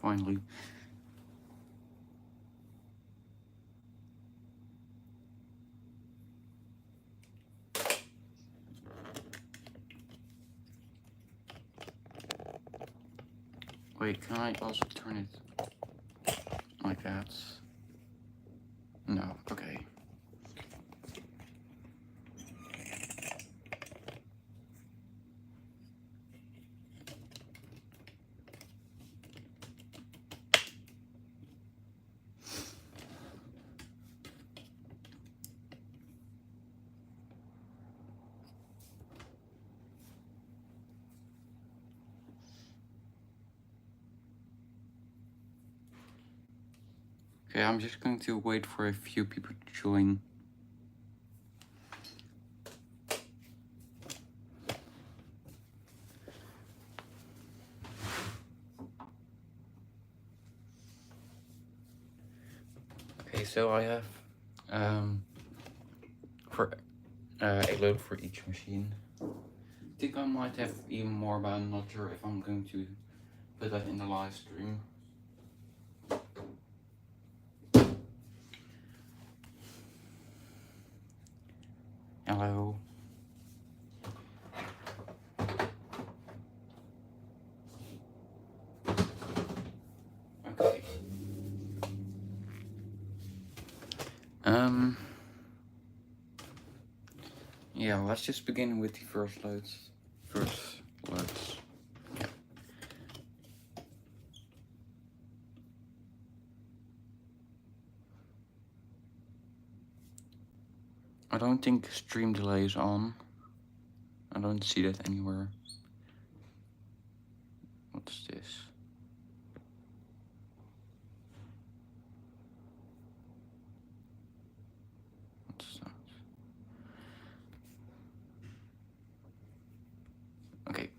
finally. Wait, can I also turn it like that? No, okay. Okay, I'm just going to wait for a few people to join. Okay, so I have for a load for each machine. I think I might have even more, but I'm not sure if I'm going to put that in the live stream. Hello. Okay. Yeah, let's just begin with the first loads. Yeah. I don't think stream delay is on. I don't see that anywhere. What's this? What's that? Okay.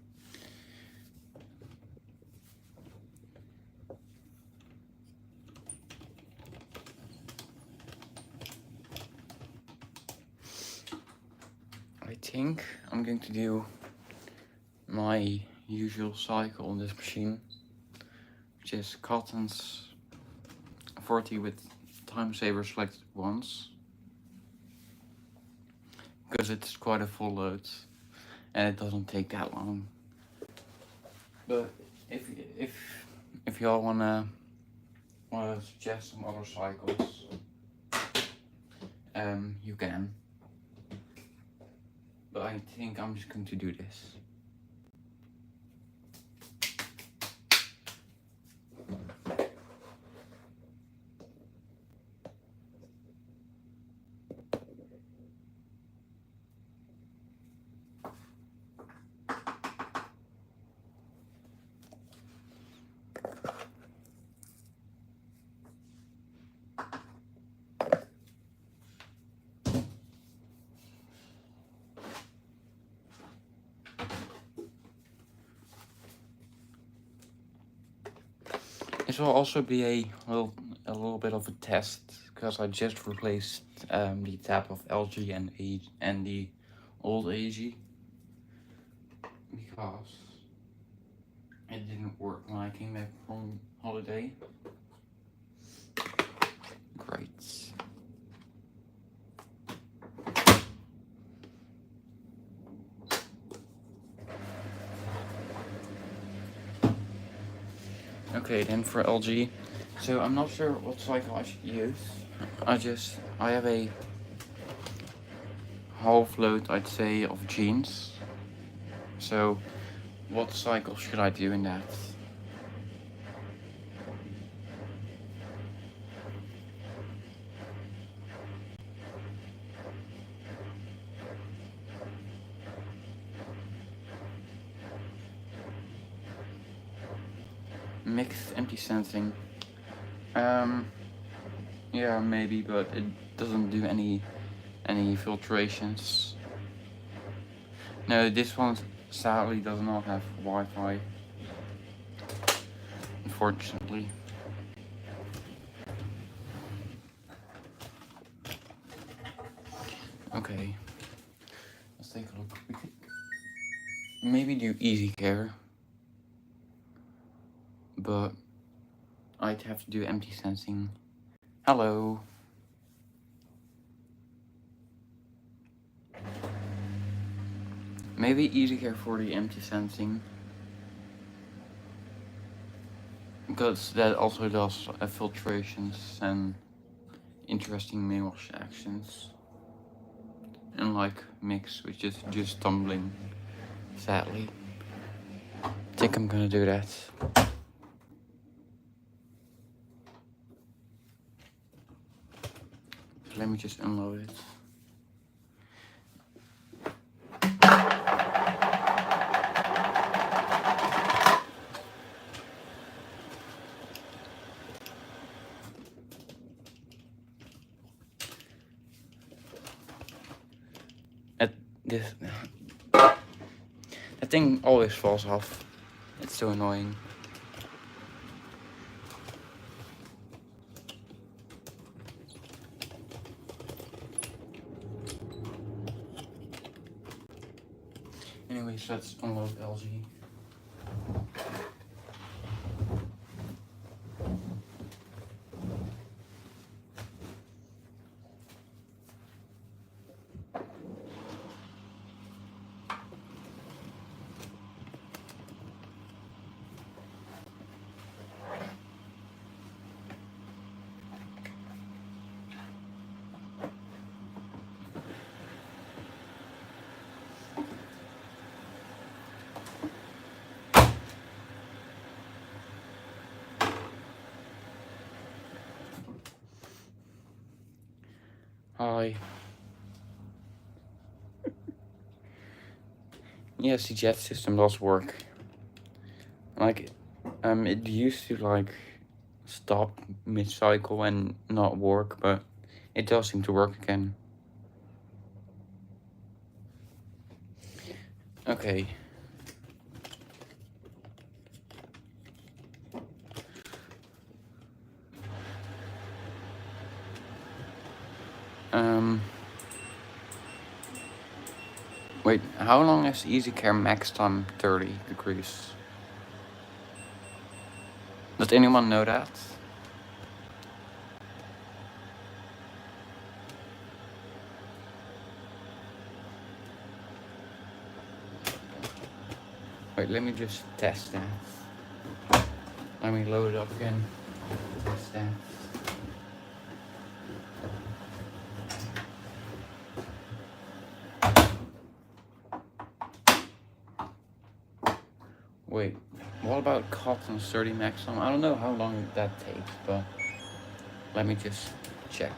I think I'm going to do my usual cycle on this machine, which is cottons 40 with time saver selected once, because it's quite a full load and it doesn't take that long. But if y'all wanna suggest some other cycles, you can. But I think I'm just going to do this. This will also be a little bit of a test, because I just replaced the tap of LG and the old AG, because it didn't work when I came back from holiday. Great. Okay, then for LG, so I'm not sure what cycle I should use. I have a half load, I'd say, of jeans. So what cycle should I do in that? Mixed empty sensing. Yeah, maybe, but it doesn't do any filtrations. No, this one sadly does not have Wi-Fi, unfortunately. Okay, let's take a look. We could maybe do easy care, but I'd have to do empty sensing. Hello. Maybe easy care for the empty sensing, because that also does filtrations and interesting mail wash actions. Unlike mix, which is just tumbling, sadly. I think I'm gonna do that. Let me just unload it. This that thing always falls off. It's so annoying. Anyways, let's unload LG. Hi. Yes, the jet system does work. Like, it used to like stop mid-cycle and not work, but it does seem to work again. Okay. Wait, how long is Easy Care max time? 30 degrees. Does anyone know that? Wait, let me just test that. Let me load it up again. Test that. Wait, what about Cotton's 30 max time? I don't know how long that takes, but let me just check.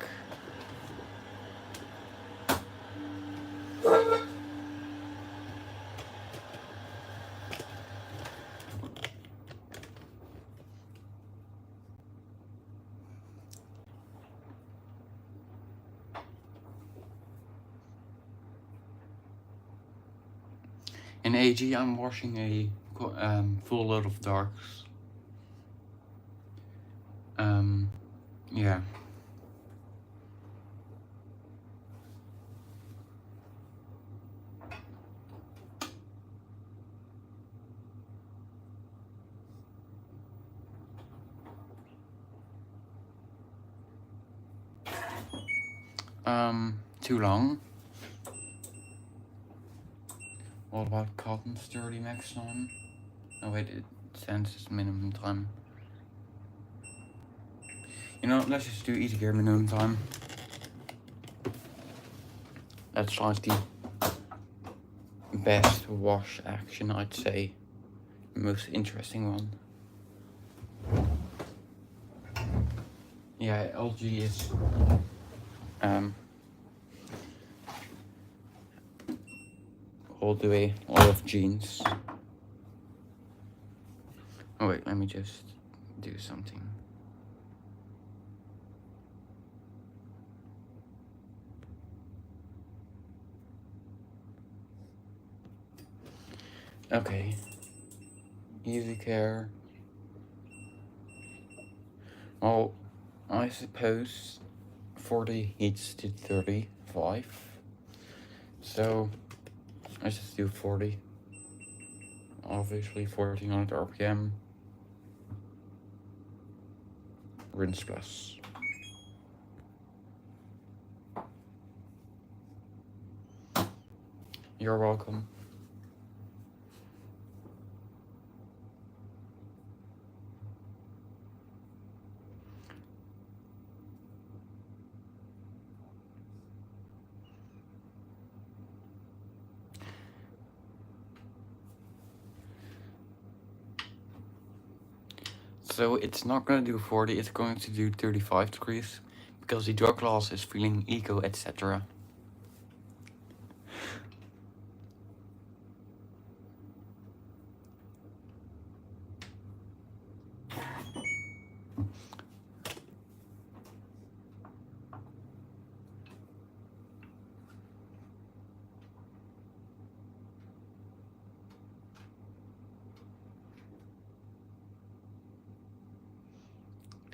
In AG, I'm washing a full load of darks. Yeah. Too long. What about Cotton's 30 max time? Oh wait, it senses minimum time. You know, let's just do Easy Care minimum time. That's like the best wash action, I'd say. Most interesting one. Yeah, LG is all the way, all of jeans. Oh wait, let me just do something. Okay. Easy Care. Well, I suppose 40 heats to 35. So let's just do 40. Obviously 1400 RPM. rinse plus. You're welcome. So it's not going to do 40, it's going to do 35 degrees, because the drug glass is feeling eco, etc.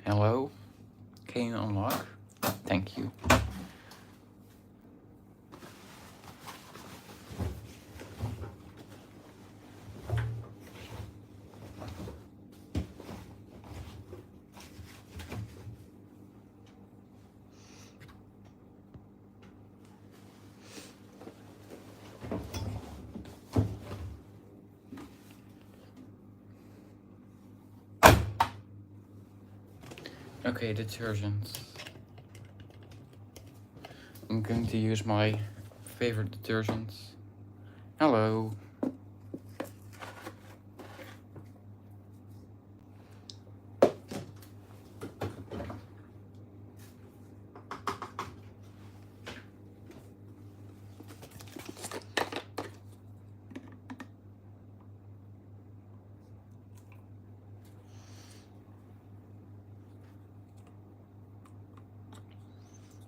Hello? Can you unlock? Thank you. Okay, detergent. I'm going to use my favorite detergent. Hello.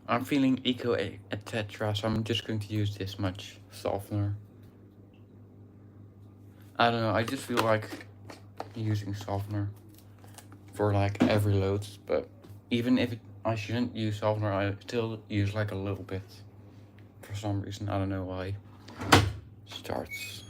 I'm feeling eco, etc. So I'm just going to use this much softener. I don't know, I just feel like using softener for like every load, but even if I shouldn't use softener, I still use like a little bit. For some reason, I don't know why. Starts.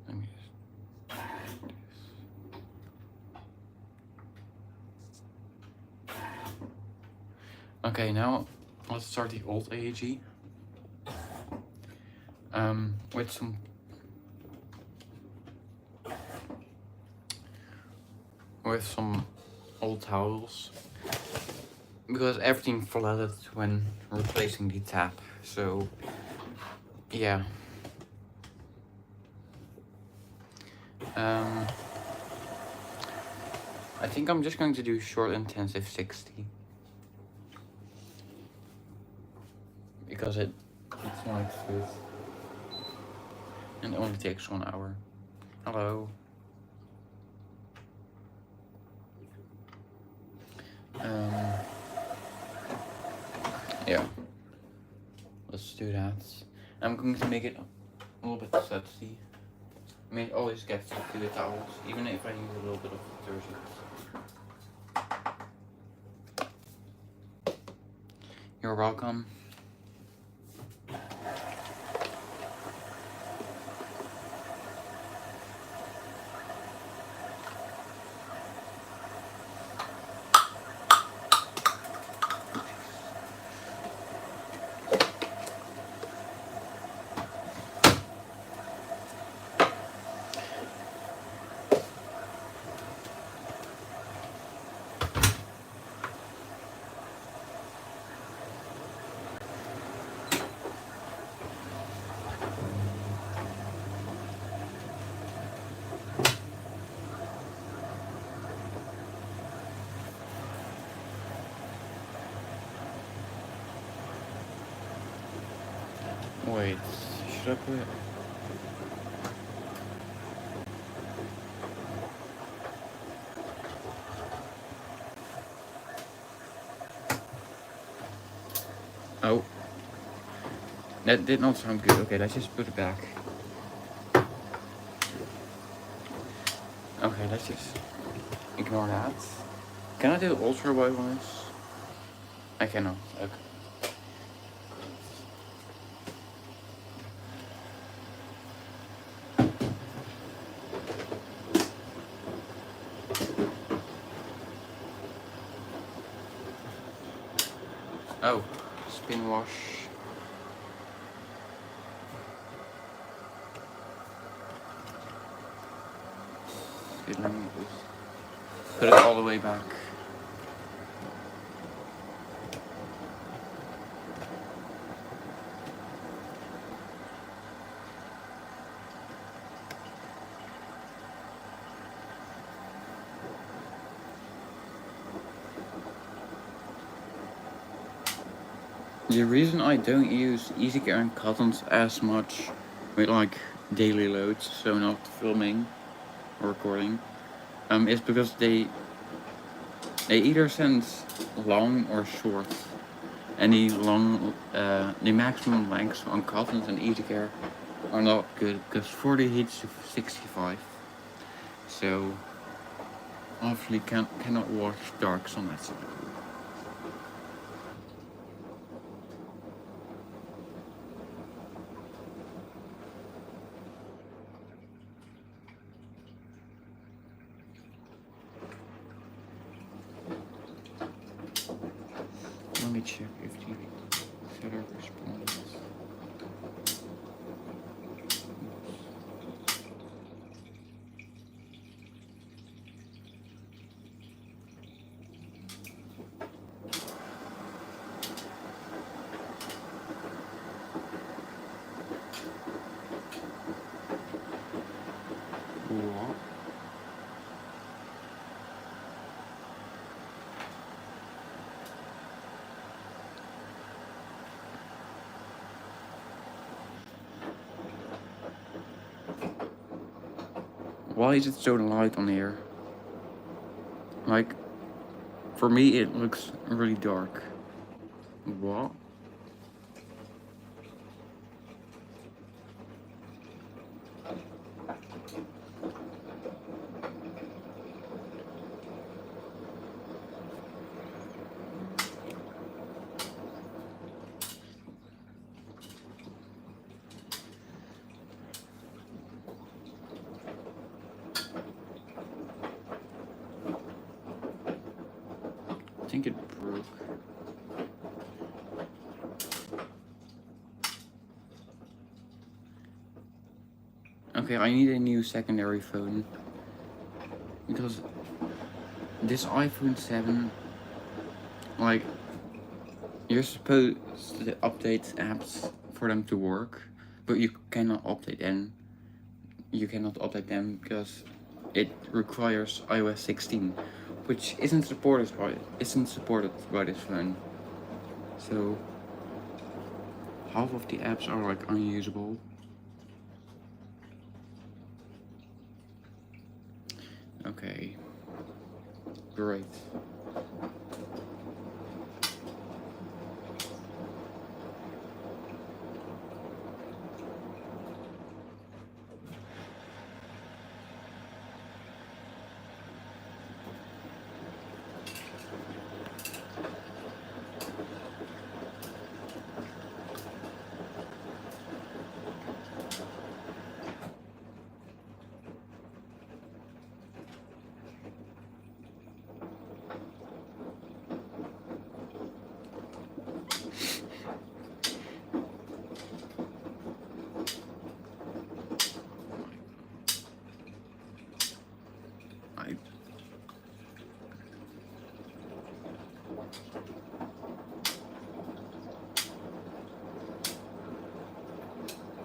Let me just do this. Okay, now let's start the old AEG. With some old towels, because everything flooded when replacing the tap. So yeah. I think I'm just going to do short intensive 60. Because it's like this. And it only takes 1 hour. Hello. Yeah. Let's do that. I'm going to make it a little bit sudsy. I mean, it always gets to the towels, even if I use a little bit of detergent. You're welcome. Wait, should I put it? Oh. That did not sound good. Okay, let's just put it back. Okay, let's just ignore that. Can I do ultra wide on this? I cannot. Okay. Oh, spin wash. Okay, let me just put it all the way back. The reason I don't use easy care and cottons as much with like daily loads, so not filming or recording, is because they either send long or short. And the maximum lengths on cottons and easy care are not good because 40 heats to 65. So obviously cannot watch darks on that side. Let me check if the setter responds. What? Why is it so light on here? Like, for me it looks really dark. What? I think it broke. Okay, I need a new secondary phone because this iPhone 7, like, you're supposed to update apps for them to work, but you cannot update them. You cannot update them because it requires iOS 16, which isn't supported by this phone. So half of the apps are like unusable. Okay, great.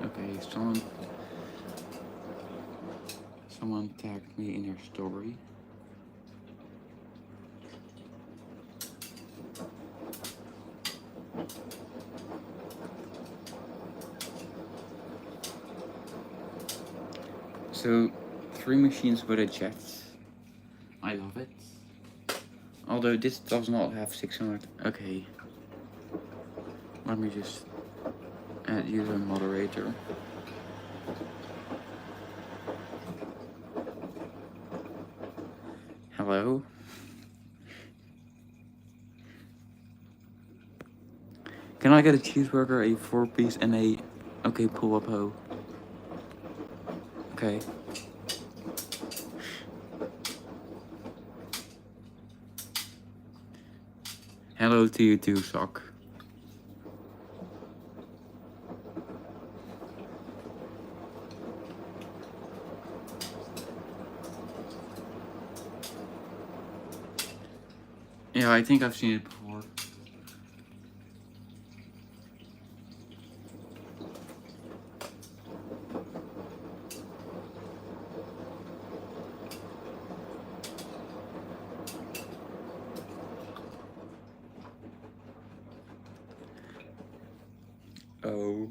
Okay, someone tagged me in their story. So 3 machines with a jet. I love it. Although this does not have 600. Okay. Let me just add user moderator. Hello? Can I get a cheeseburger, a 4-piece, and a... Okay, pull up ho. Okay. Hello to you too, Sock. Yeah, I think I've seen it before. Oh.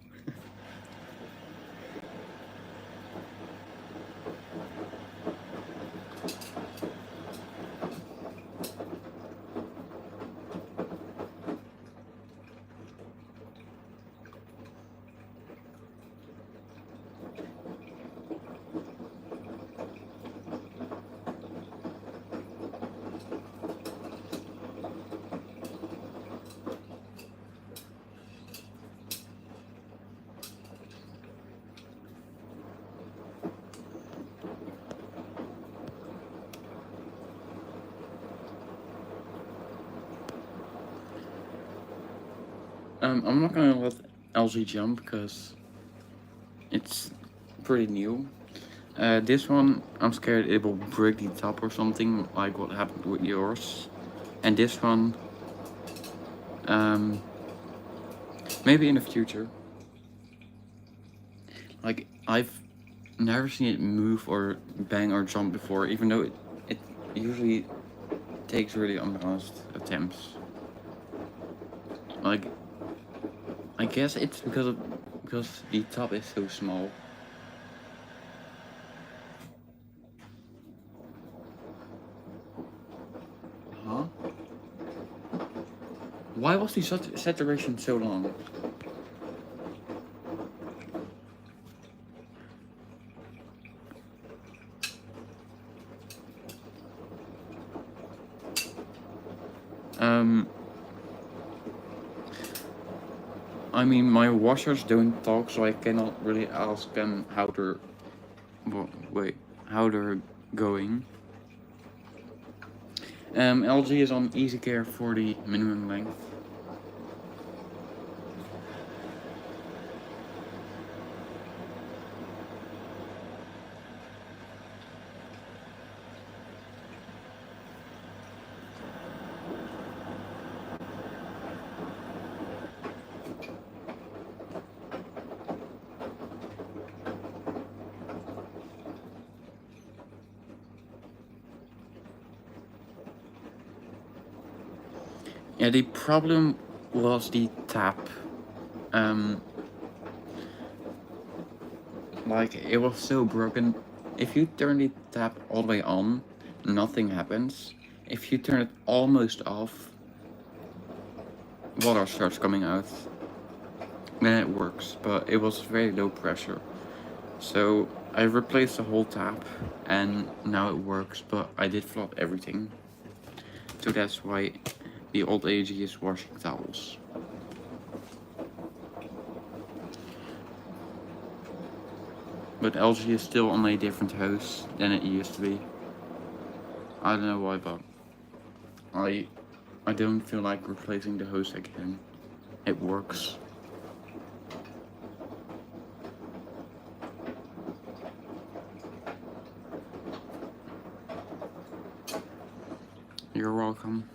I'm not gonna let LG jump because it's pretty new. This one, I'm scared it will break the top or something, like what happened with yours. And this one, maybe in the future. Like, I've never seen it move or bang or jump before, even though it usually takes really unbalanced attempts. Like, I guess it's because the top is so small. Huh? Why was the saturation so long? I mean, my washers don't talk, so I cannot really ask them how they're... how they're going. LG is on easy care for the minimum length. Yeah, the problem was the tap. Like, it was so broken. If you turn the tap all the way on, nothing happens. If you turn it almost off, water starts coming out. Then it works, but it was very low pressure. So I replaced the whole tap, and now it works, but I did flop everything. So that's why the old AG is washing towels. But LG is still on a different hose than it used to be. I don't know why, but I don't feel like replacing the hose again. It works. You're welcome.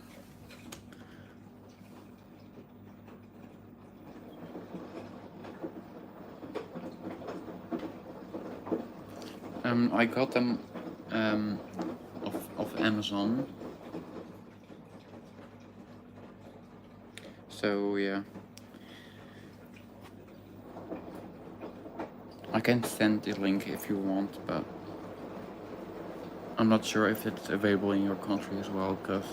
I got them off Amazon. So yeah, I can send the link if you want, but I'm not sure if it's available in your country as well, because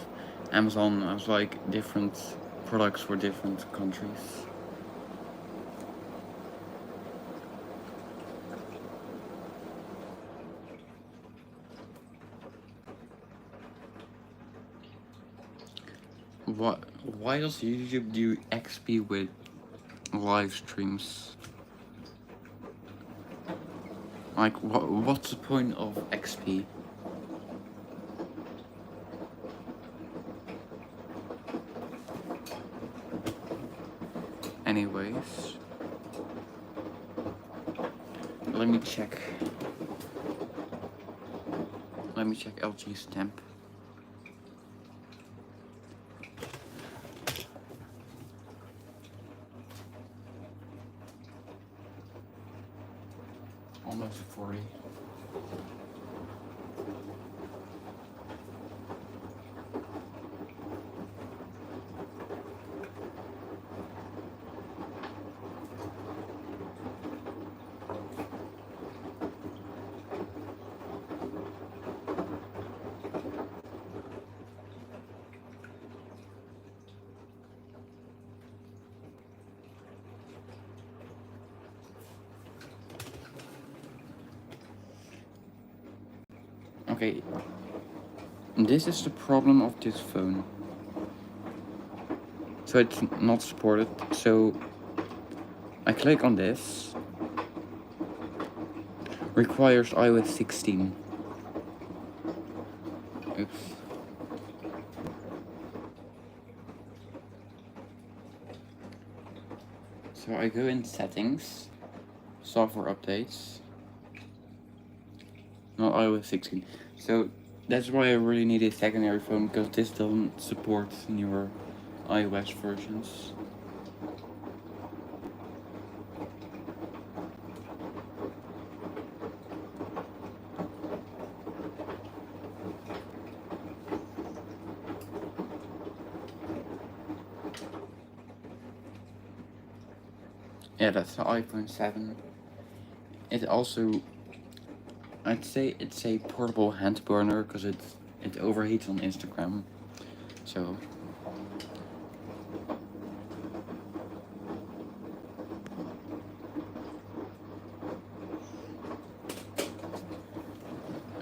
Amazon has like different products for different countries. Why does YouTube do XP with live streams? Like, what's the point of XP? Anyways, let me check LG's temp. it's 40. Okay, this is the problem of this phone. So it's not supported, so I click on this. Requires iOS 16. Oops. So I go in settings, software updates, not iOS 16. So that's why I really need a secondary phone, because this doesn't support newer iOS versions. Yeah, that's the iPhone 7. It also, I'd say it's a portable hand burner, because it overheats on Instagram. So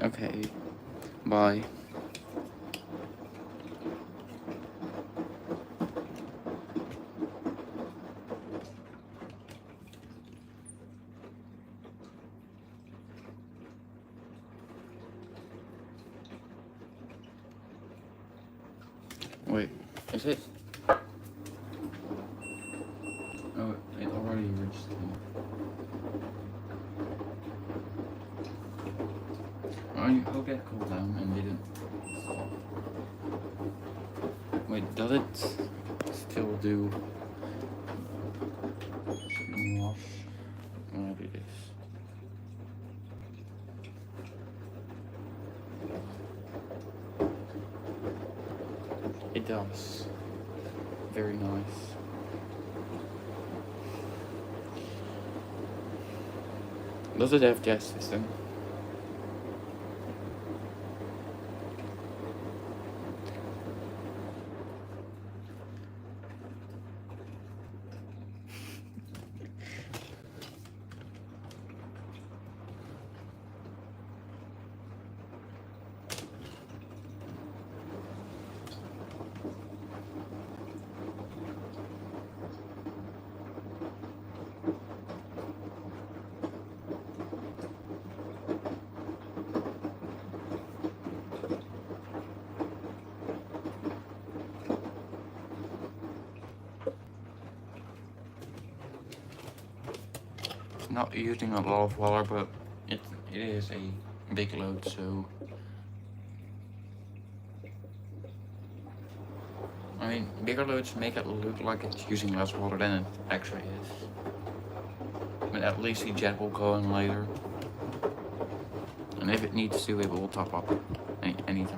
okay, bye. Wait, is it? Oh, it already reached him. I hope that cooled down and didn't stop. Wait, does it still do wash? I'll do this. It does. Very nice. Does it have gas system? Not using a lot of water, but it is a big load, so I mean, bigger loads make it look like it's using less water than it actually is. But at least the jet will go in later, and if it needs to, it will top up anytime.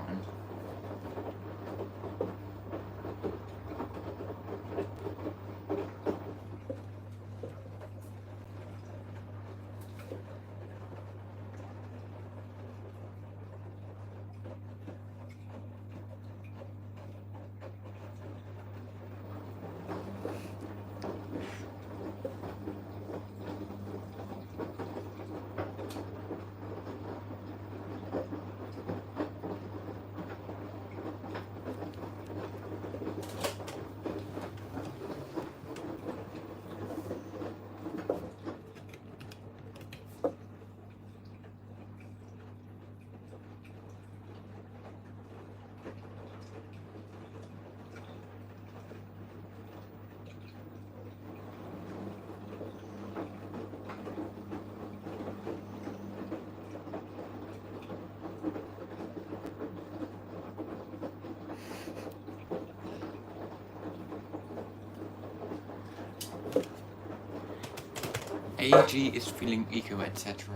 AG is feeling eco, etc.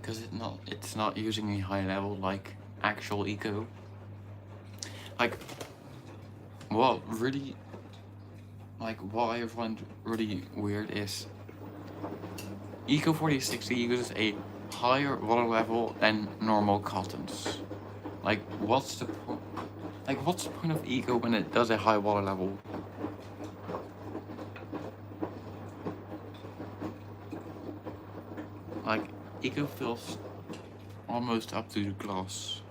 because it's not using a high level like actual eco. Like, what really, like, what I find really weird is Eco 4060 uses a higher water level than normal cottons. Like, what's the point? Like, what's the point of Eco when it does a high water level? Like, Eco fills almost up to the glass.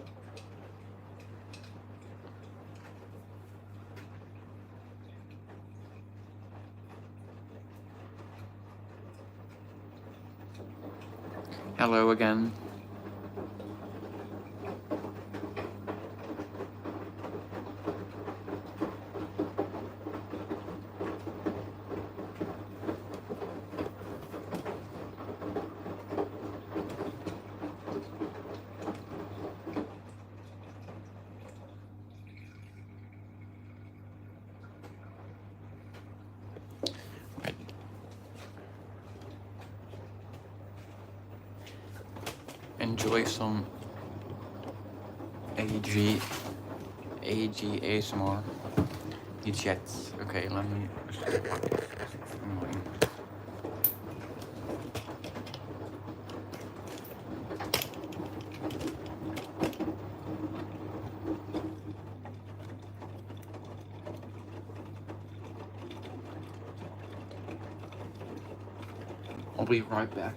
Hello again. Enjoy some AG ASMR. The chats. Okay, let me. I'll be right back.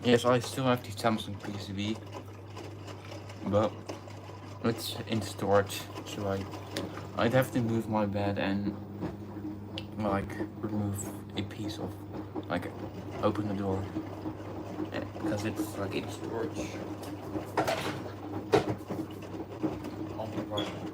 Yes, I still have the Samsung PCB, but it's in storage, so I'd have to move my bed and like remove a piece of, like, open the door, because it's like in storage. I'll be right back.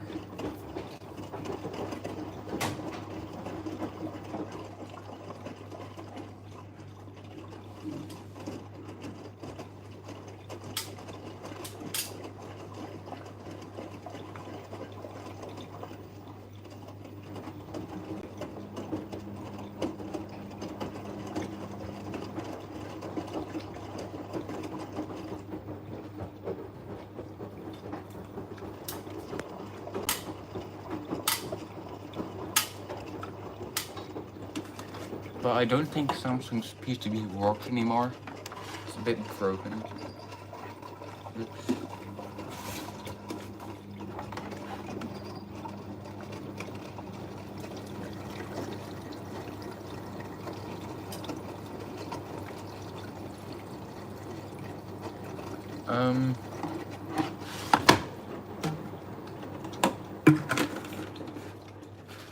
But I don't think Samsung's PCB works anymore. It's a bit broken. Oops.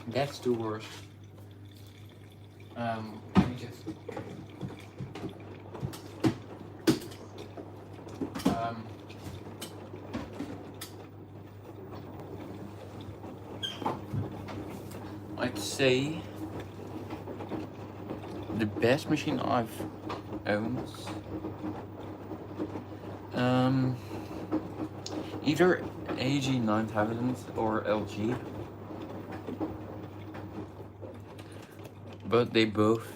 That's the worst. Let me just. I'd say the best machine I've owned. Either AG 9000 or LG. But they both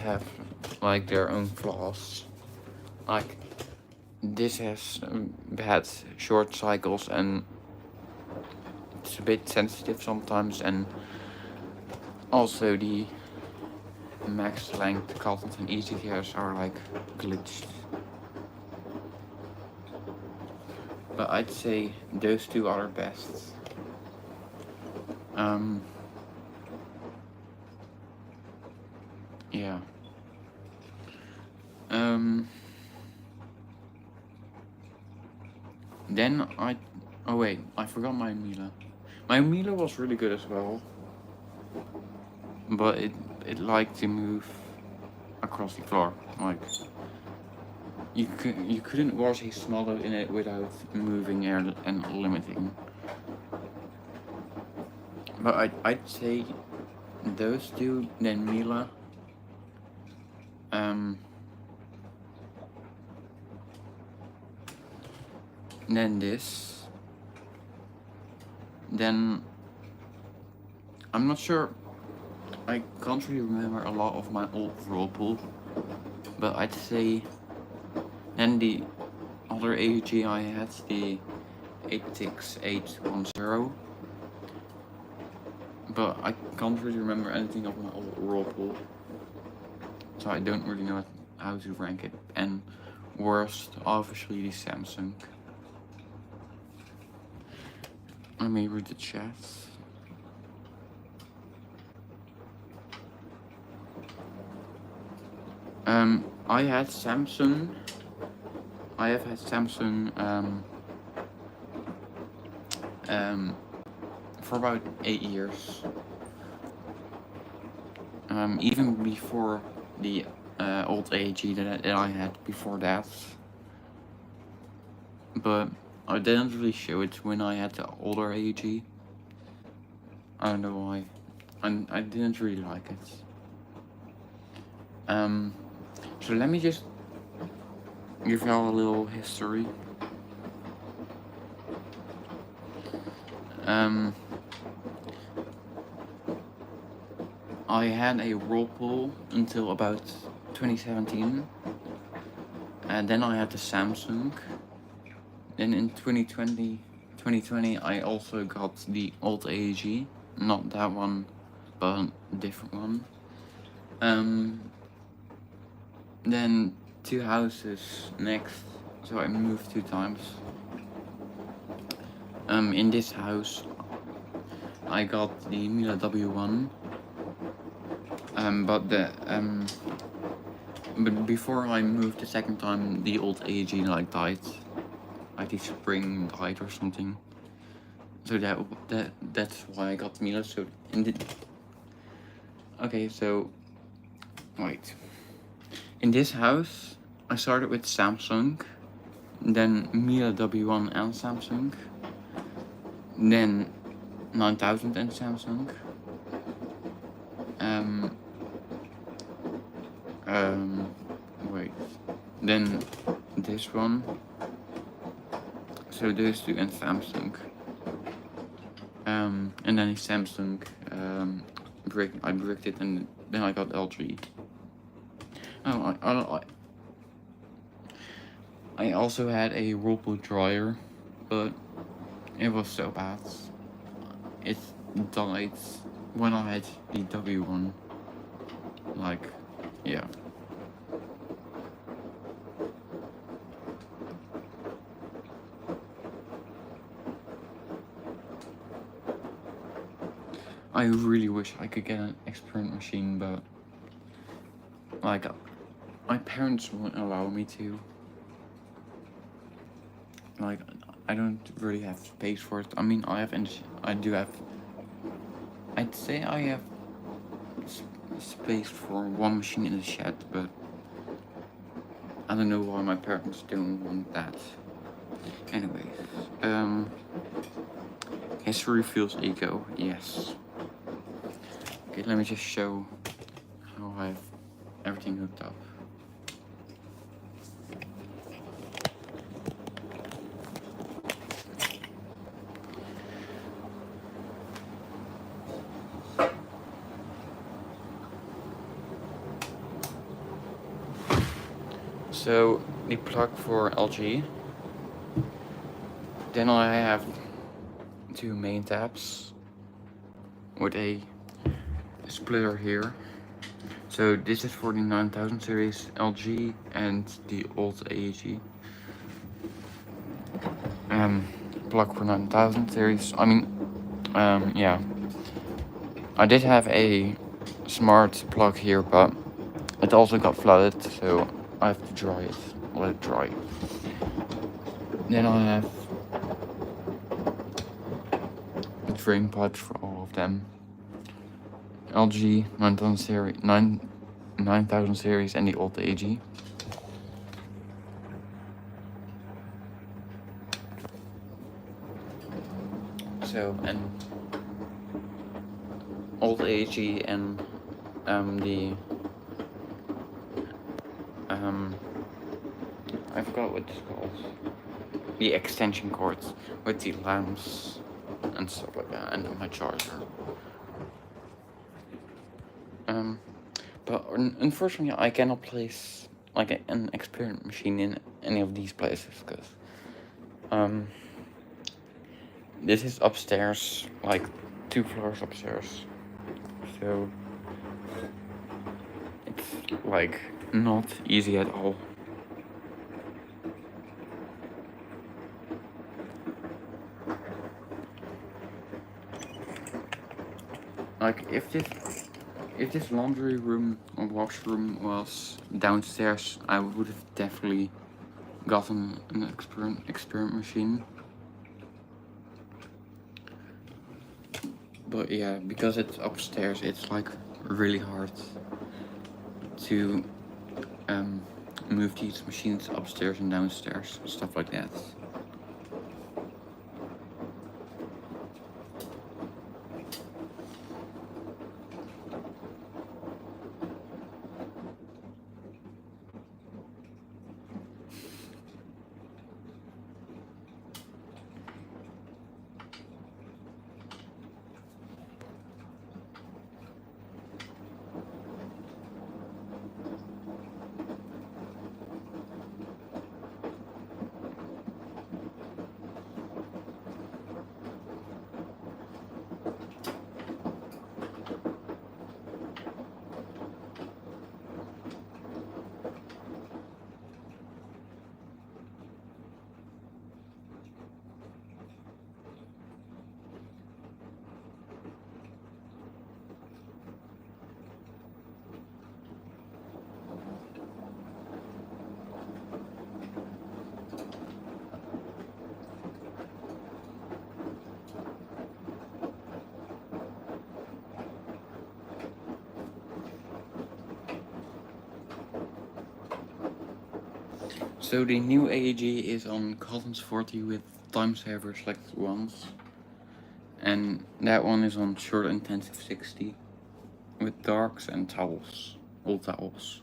have like their own flaws. Like, this has bad short cycles and it's a bit sensitive sometimes, and also the max length cottons and ECTS are like glitched. But I'd say those two are best. Yeah. Then oh wait, I forgot my Miele. My Miele was really good as well, but it liked to move across the floor, like. you couldn't wash a smaller in it without moving air and limiting. But I'd say those two, then Miele. Then this. Then I'm not sure. I can't really remember a lot of my old whirlpool, but I'd say then the other AEG I had, the 86810, but I can't really remember anything of my old whirlpool, so I don't really know how to rank it. And worst, obviously, the Samsung. Let me read the chat. I had Samsung. I have had Samsung for about 8 years. Even before the old AEG that I had before that. But I didn't really show it when I had the older AEG. I don't know why. I didn't really like it. So let me just give y'all a little history. I had a whirlpool until about 2017, and then I had the Samsung. Then in 2020 I also got the old AEG, not that one, but a different one. Then 2 houses next, so I moved 2 times. In this house I got the Miele W1, but before I moved the second time, the old AEG like died, like the spring died or something. So that's why I got Miele. So okay, so wait. In this house, I started with Samsung, then Miele W1 and Samsung, then 9000 and Samsung, wait, then this one, so those two and Samsung, and then Samsung, I bricked it, and then I got LG. Oh, I also had a whirlpool dryer, but it was so bad. It died when I had the W1. Like, yeah. I really wish I could get an experiment machine, but like my parents won't allow me to. Like, I don't really have space for it. I mean, I'd say I have space for one machine in the shed, but I don't know why my parents don't want that. Anyways, history feels ego, yes. Okay, let me just show how I have everything hooked up. So the plug for LG. Then I have 2 main tabs with a splitter here. So this is for the 9000 series LG and the old AEG. Plug for 9000 series. I mean, yeah. I did have a smart plug here, but it also got flooded, so I have to dry it, let it dry. Then I have the drain pipes for all of them. LG 9000 series and the old AEG. So, and old AEG and the I forgot what it's called. The extension cords with the lamps and stuff like that, and my charger. But unfortunately, I cannot place like an experiment machine in any of these places because this is upstairs, like 2 floors upstairs. So it's like not easy at all. Like if this laundry room or washroom was downstairs, I would have definitely gotten an experiment machine. But yeah, because it's upstairs, it's like really hard to move these machines upstairs and downstairs, stuff like that. So the new AEG is on Collins 40 with time saver selected ones, and that one is on short intensive 60 with darks and towels, old towels.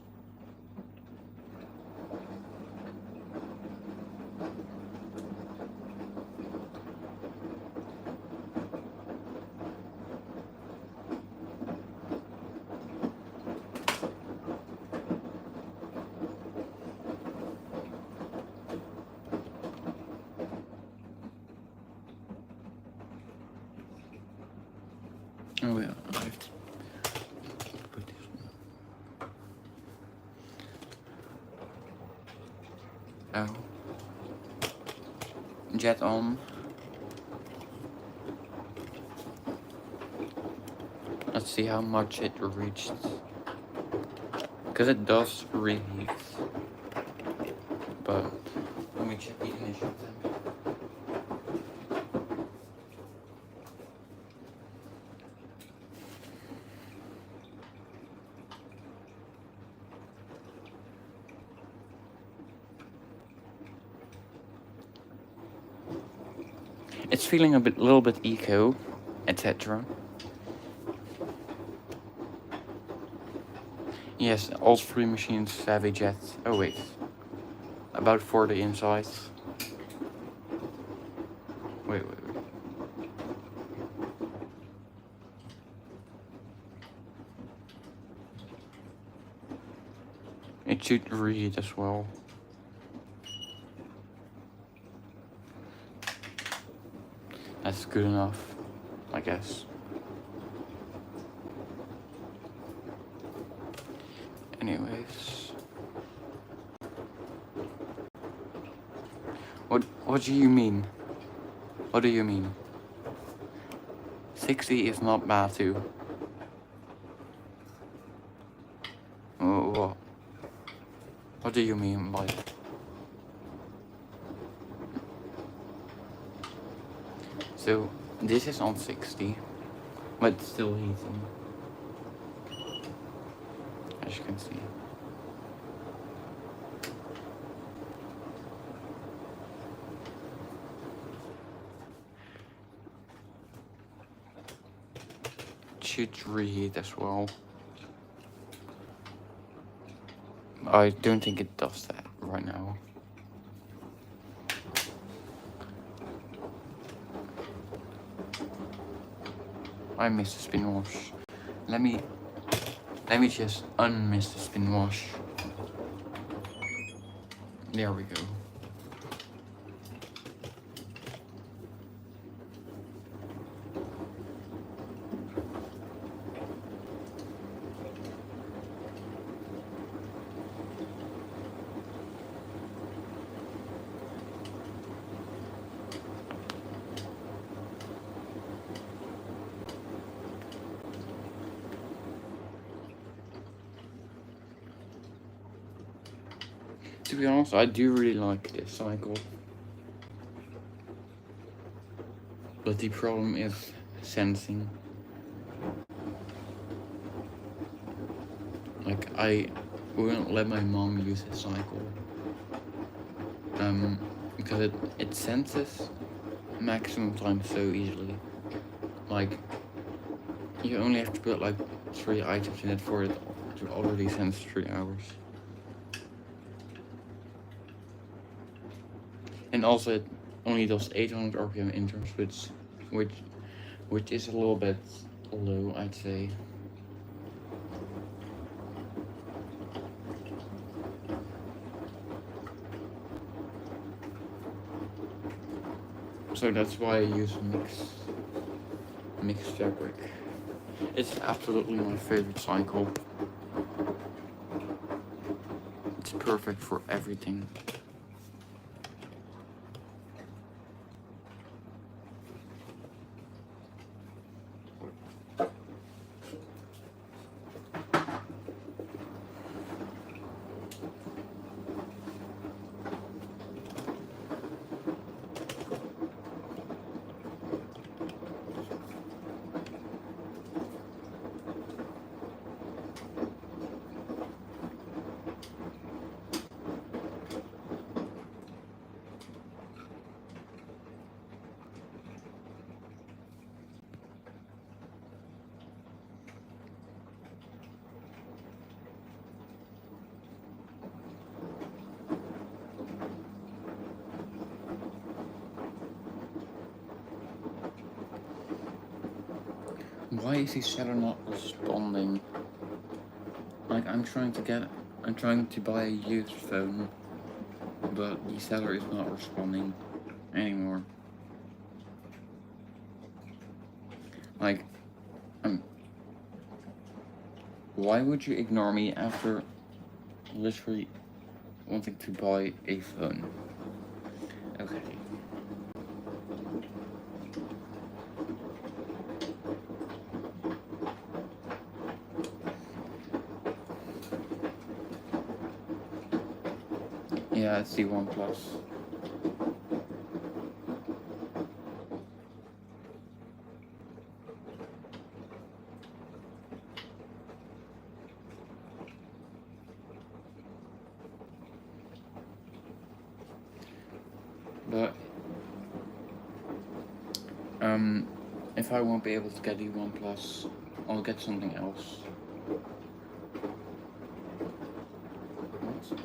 Oh yeah, I have to put this one. Oh. Jet on. Let's see how much it reached. Because it does reheat. But let me check the initial temp. It's feeling a little bit eco, etc. Yes, all 3 machines have a jet. Oh wait, about 40 inside. Wait. It should read as well. That's good enough, I guess. Anyways. What do you mean? What do you mean? 60 is not bad too. Oh, what do you mean by that? So this is on 60, but it's still heating, as you can see. should reheat as well. I don't think it does that right now. I missed the spin wash. Let me just unmiss the spin wash. There we go. To be honest, I do really like this cycle. But the problem is sensing. Like, I wouldn't let my mom use this cycle. Because it senses maximum time so easily. Like, you only have to put like 3 items in it for it to already sense 3 hours. And also it only does 800 RPM interns, which is a little bit low, I'd say. So that's why I use mixed fabric. It's absolutely my favorite cycle. It's perfect for everything. Why is the seller not responding? Like, I'm trying to buy a used phone, but the seller is not responding anymore. Like, why would you ignore me after literally wanting to buy a phone? Okay. Yeah, it's the OnePlus. But if I won't be able to get the OnePlus, I'll get something else. What?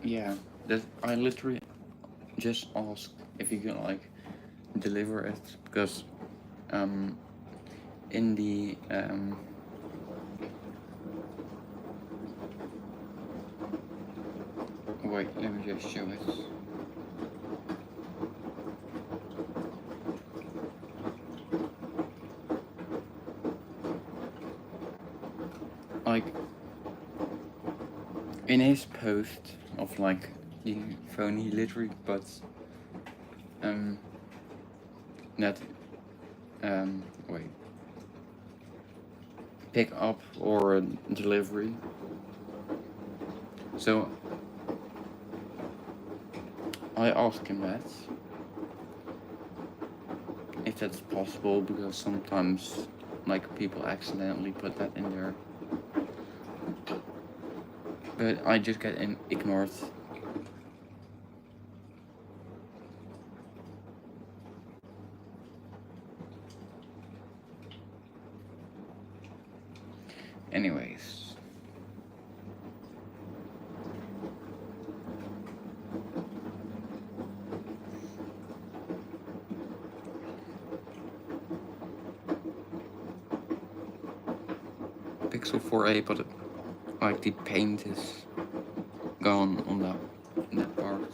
Yeah, I literally just asked if you can like deliver it, because in the wait, let me just show it. Like, in his post of like the phone, he literally puts that wait, pick up or delivery. So I asked him that, if that's possible, because sometimes like people accidentally put that in there. but I just get ignored. Anyways. Pixel 4a, but like the paint is gone on that part.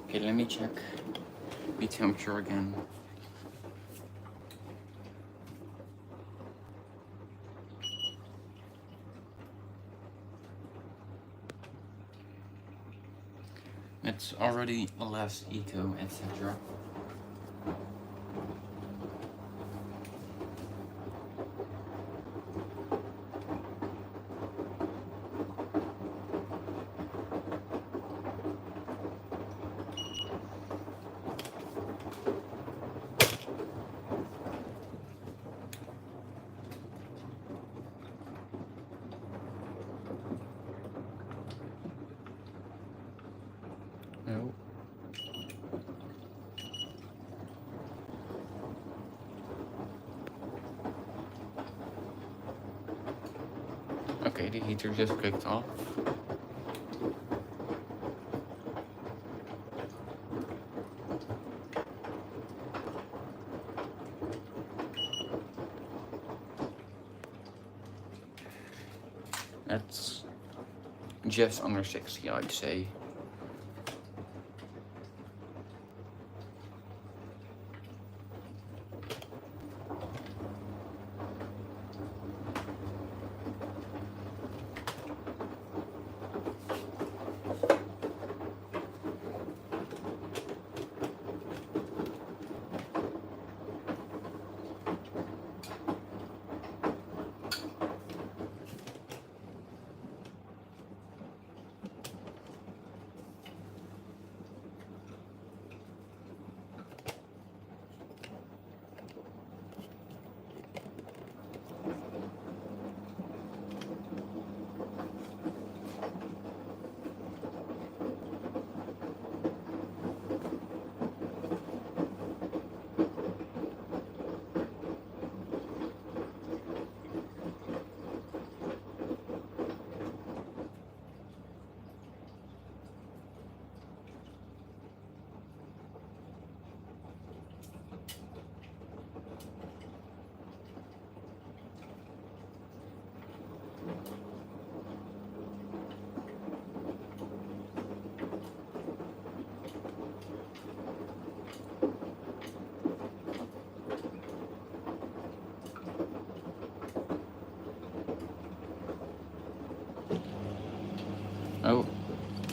Okay, let me check the temperature again. It's already less eco, etc. No. Okay, the heater just clicked off. That's just under 60, I'd say.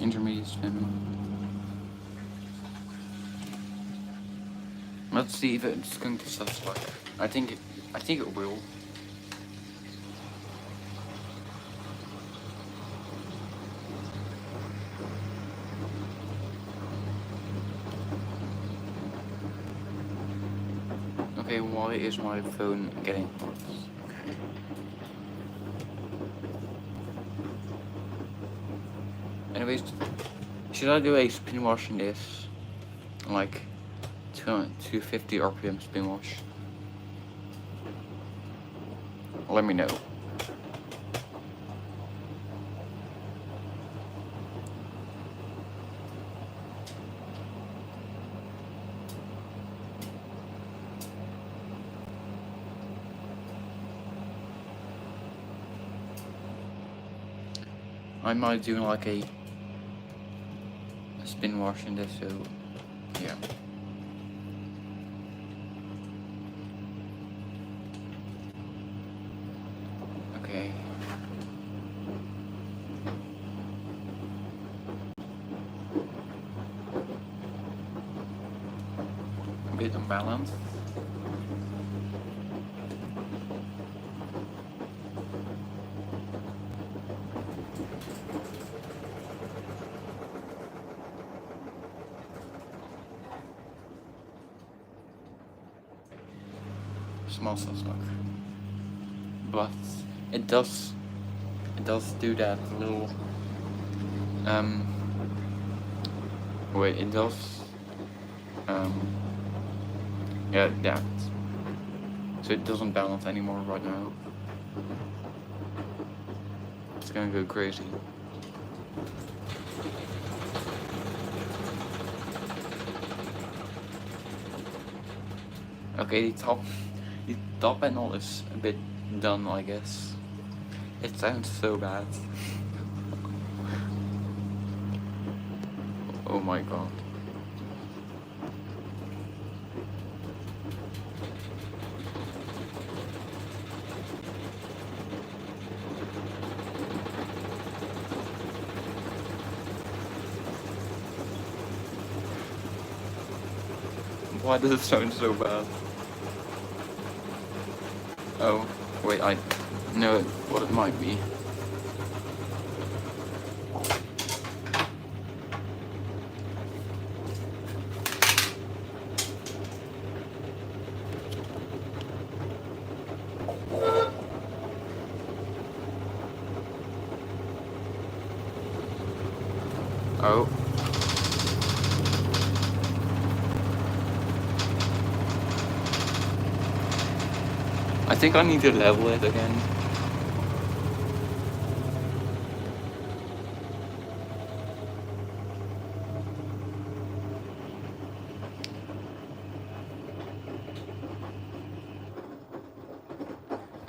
intermediate spin. Let's see if it's going to satisfy. I think it will. Okay, why is my phone getting hot? Okay. Anyways, should I do a spin wash in this? Like 250 RPM spin wash? Let me know. I might do like a spin wash in this, so yeah. Okay. A bit unbalanced. Small stuff, but it does do that little wait, it does yeah, that, so it doesn't balance anymore right now. It's gonna go crazy. Okay, the top panel is a bit done, I guess. It sounds so bad. Oh my god. Why does it sound so bad? Oh, wait, I know what it might be. Oh. I think I need to level it again.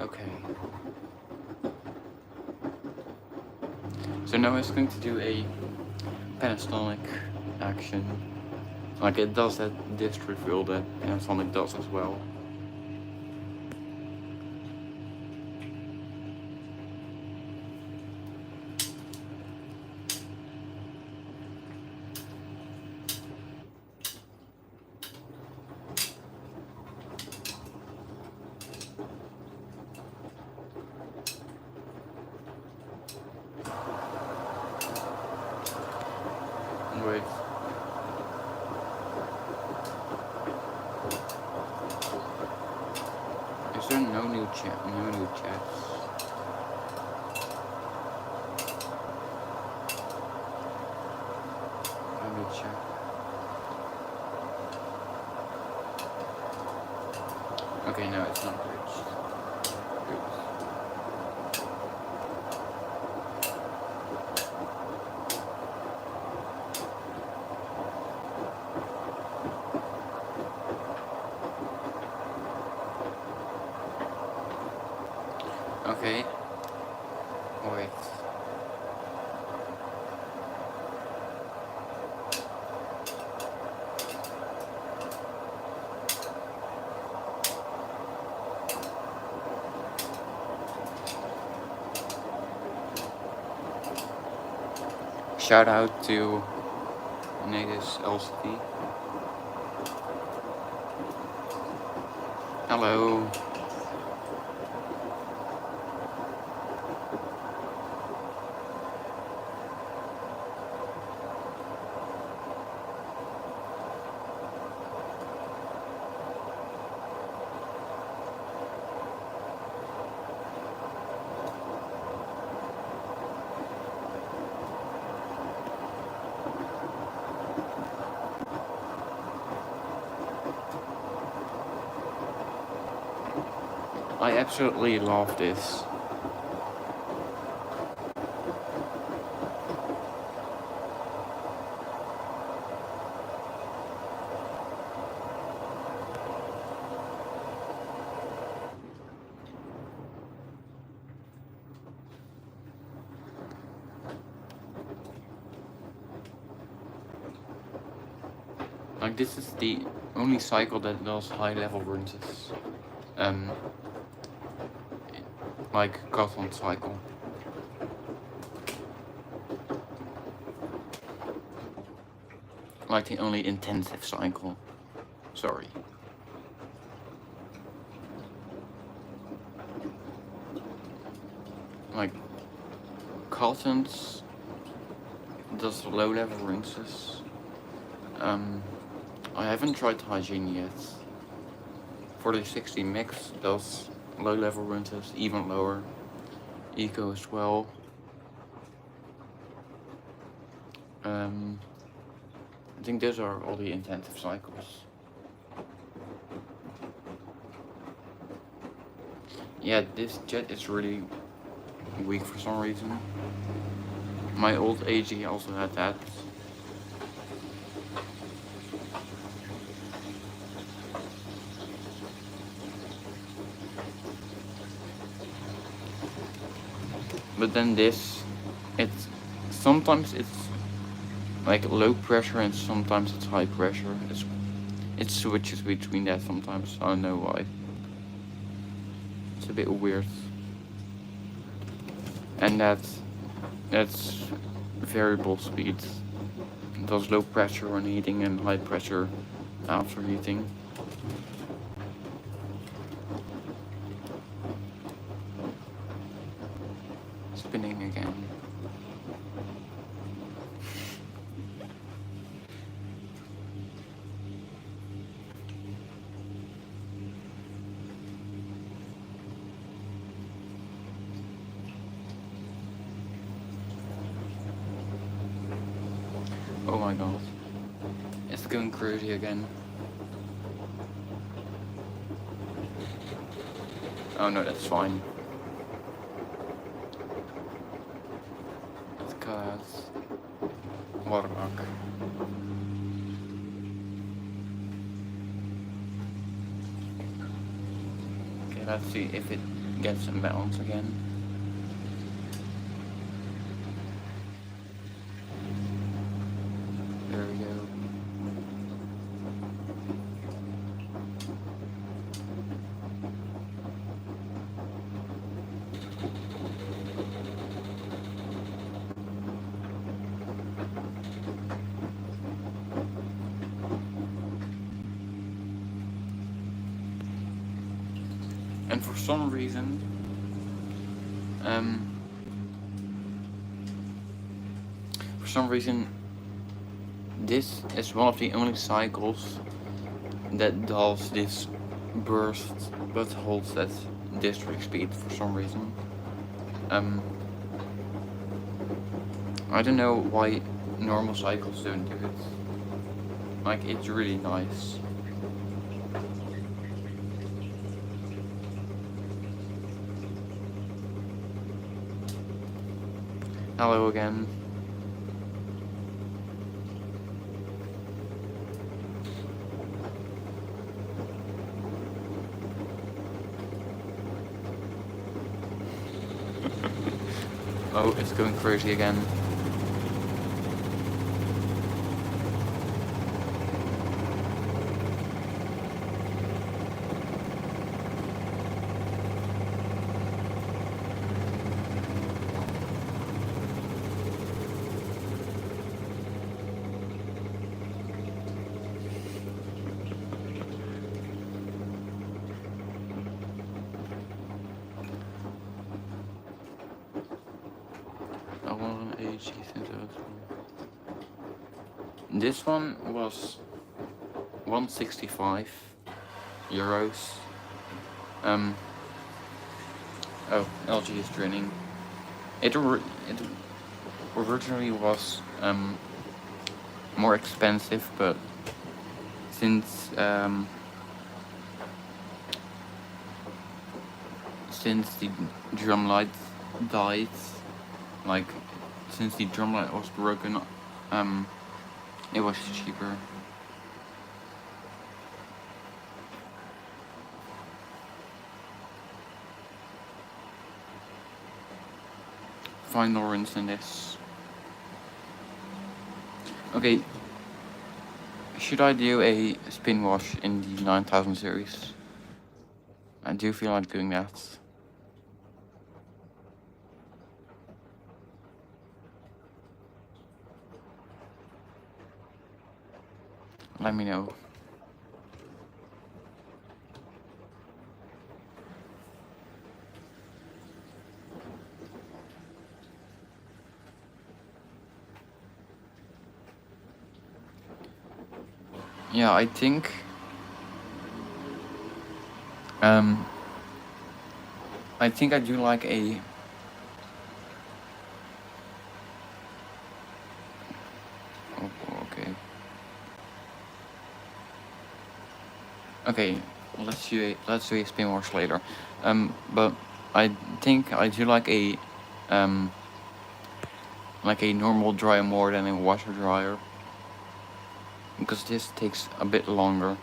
Okay. So now it's going to do a Panasonic action. Like it does that disc refill that Panasonic does as well. Wait. Is there no new chat? No new chats? Let me check. Okay, no, it's not reached. Oops. Okay. Wait. Shout out to Natus LCD. Hello. I absolutely love this. Like, this is the only cycle that does high level rinses. Like cotton cycle. Like the only intensive cycle. Sorry. Like Cottons does low level rinses. I haven't tried hygiene yet. 4060 Mix does low level rinses, even lower. Eco as well. I think those are all the intensive cycles. Yeah, this jet is really weak for some reason. My old AG also had that. But then this, sometimes it's like low pressure and sometimes it's high pressure. It switches between that sometimes. I don't know why. It's a bit weird. And that's variable speed. It does low pressure when heating and high pressure after heating. Spinning again. Oh my god. It's going crazy again. Oh no, that's fine. Because watermark. Okay, let's see if it gets in balance again. There we go. And for some reason, this is one of the only cycles that does this burst but holds that district speed for some reason. I don't know why normal cycles don't do it. Like, it's really nice. Hello again. Oh, it's going crazy again. GHG sensor. This one was 165 euros. Oh, LG is draining. It originally was more expensive, but since the drum light died, like since the drum light was broken, it was cheaper. Final rinse in this. Okay, should I do a spin wash in the 9000 series? I do feel like doing that. Let me know. Yeah, I think I do like a okay, let's do a spin wash later. But I think I do like a normal dryer more than a washer dryer, because this takes a bit longer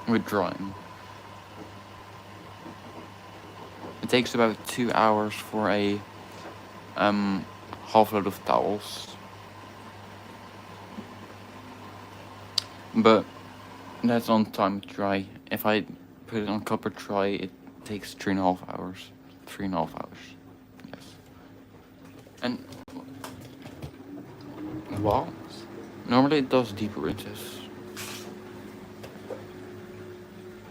with drying. It takes about 2 hours for a half load of towels. But that's on time to dry. If I put it on copper dry, it takes 3.5 hours. 3.5 hours. Yes. And what? Normally it does deeper rinses.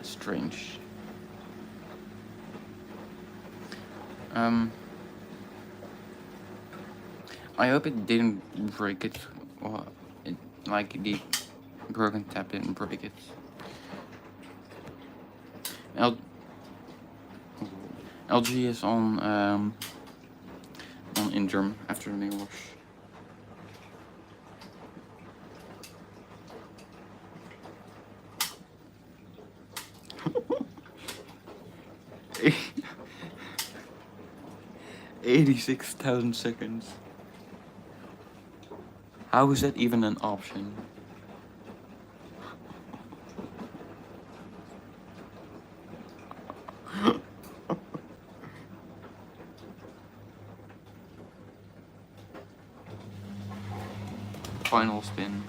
Strange. I hope it didn't break it. Or it, like the broken tap didn't break it. LG is on interim after the main wash. $86,000 seconds. How is that even an option? Final spin.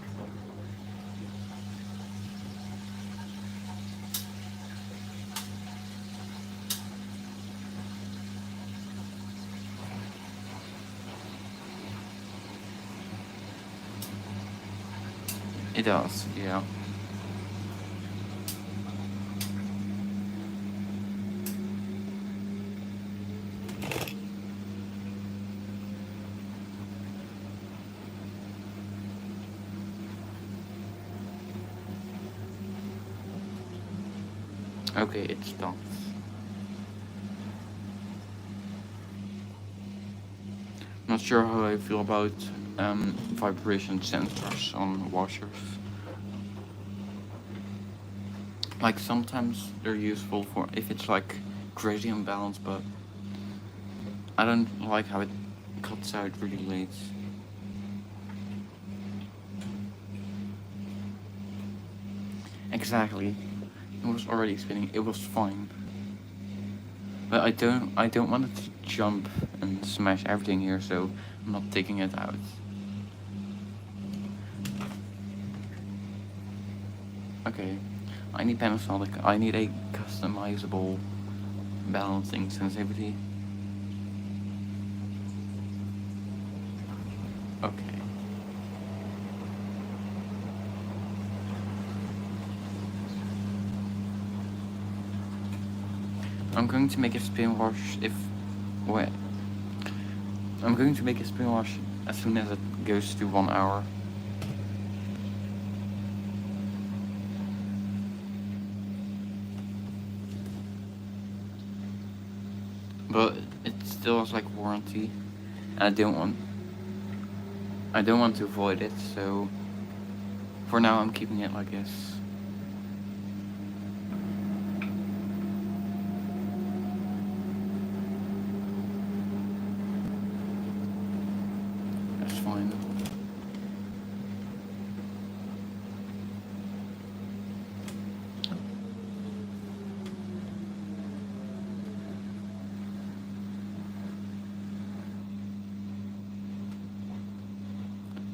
It does, yeah. Okay, it stops. Not sure how I feel about vibration sensors on washers. Like sometimes they're useful for if it's like crazy imbalance, but I don't like how it cuts out really late. Exactly. It was already spinning. It was fine. But I don't want it to jump and smash everything here, so I'm not taking it out. Okay. I need Panasonic. I need a customizable balancing sensitivity. Okay. I'm going to make a spin wash if I'm going to make a spin wash as soon as it goes to 1 hour. But it still has like warranty, and I don't want to avoid it, so for now I'm keeping it like this. That's fine.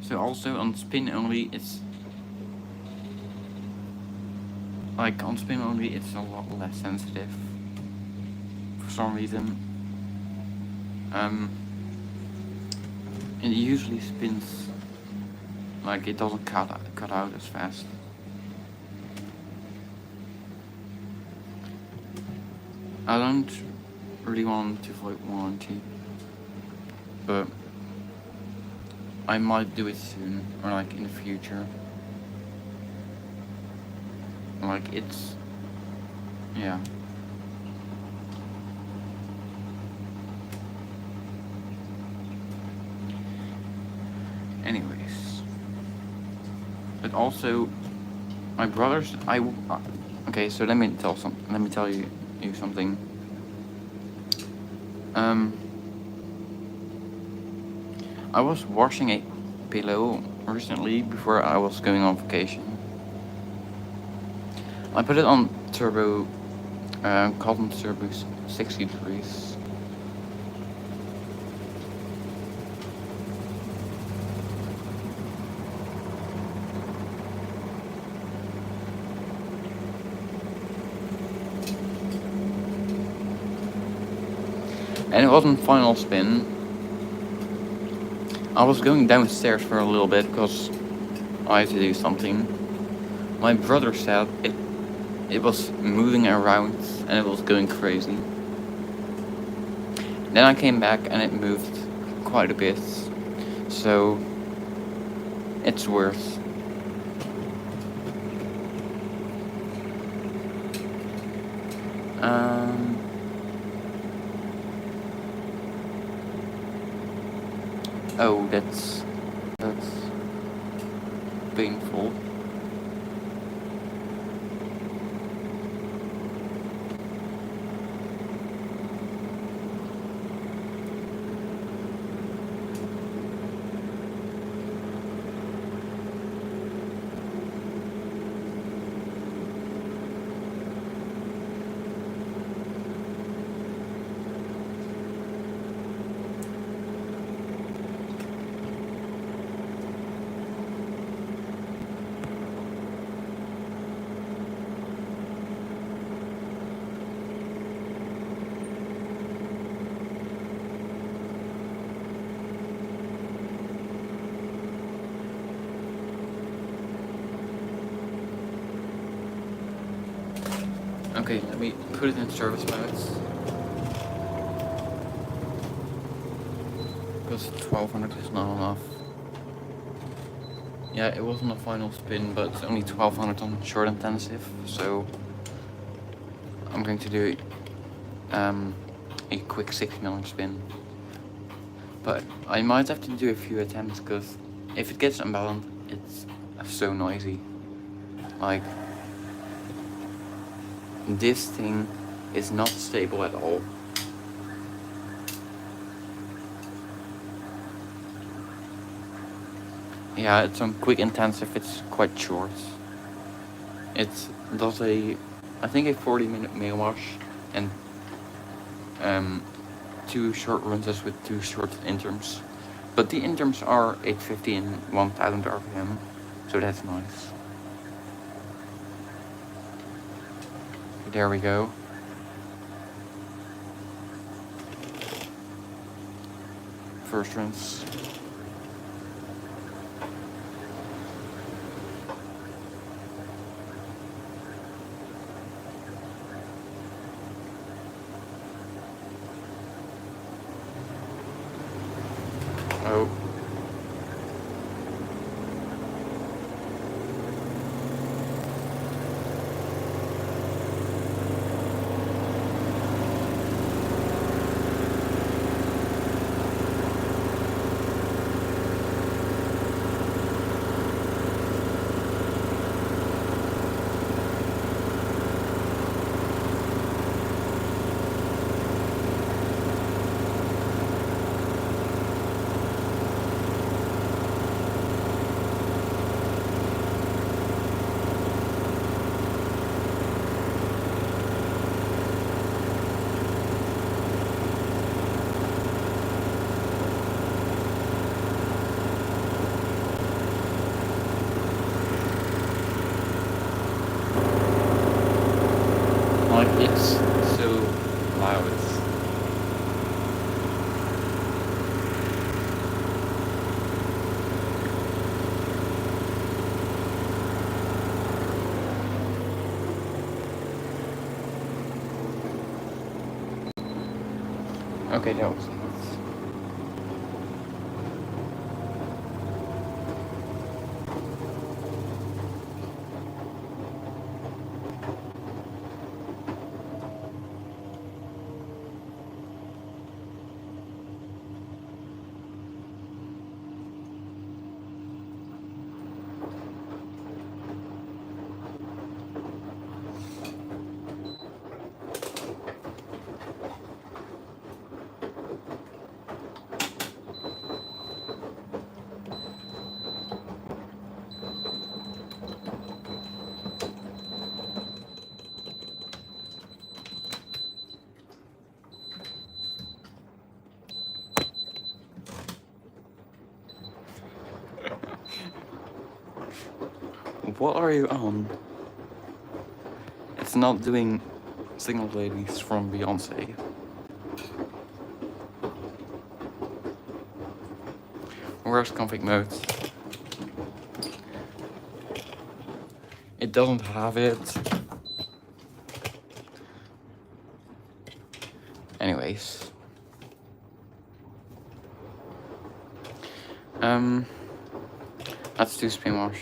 So also on spin only, it's like on spin only, it's a lot less sensitive for some reason. It usually spins like it doesn't cut out as fast. I don't really want to avoid warranty, but I might do it soon, or like in the future. Like it's, yeah. Anyways, but also my brothers. Okay, so let me tell you something. I was washing a pillow recently before I was going on vacation. I put it on turbo, cotton turbo 60 degrees. And it wasn't final spin. I was going downstairs for a little bit because I had to do something. My brother said it was moving around and it was going crazy. Then I came back and it moved quite a bit. So it's worth. Oh, that's painful. Okay, let me put it in service mode. Because 1200 is not enough. Yeah, it wasn't a final spin, but it's only 1200 on short intensive, so I'm going to do a quick 6mm spin. But I might have to do a few attempts because if it gets unbalanced, it's so noisy. Like, this thing is not stable at all. Yeah, it's on quick intensive, it's quite short. It does I think a 40-minute mail wash and 2 short runs with 2 short interms. But the interms are 850 and 1000 RPM, so that's nice. There we go. First rinse. Oh. Like, it's so loud. Okay, that was enough. What are you on? It's not doing Single Ladies from Beyonce. Where's config mode? It doesn't have it. Anyways. Let's do spin wash.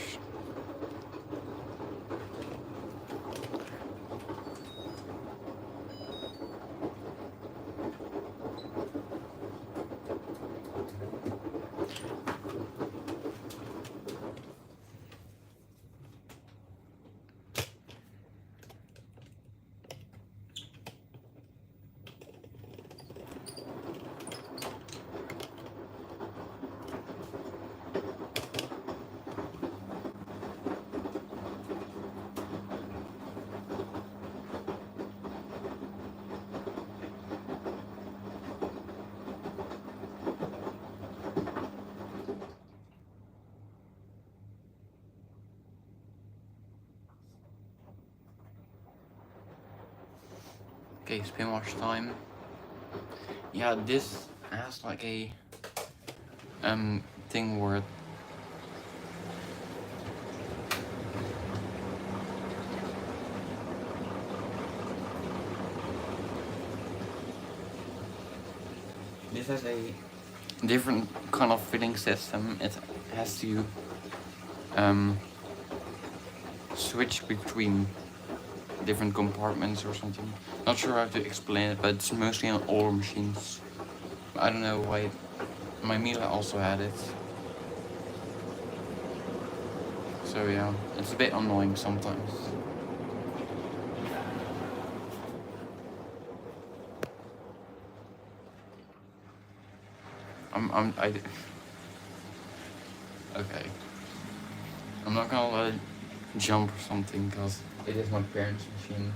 Okay, spin wash time. Yeah, this has like a thing where this has a different kind of filling system. It has to switch between different compartments or something. Not sure how to explain it, but it's mostly on older machines. I don't know why. My Mila also had it. So yeah, it's a bit annoying sometimes. Okay. I'm not gonna let it jump or something, because it is my parents' machine.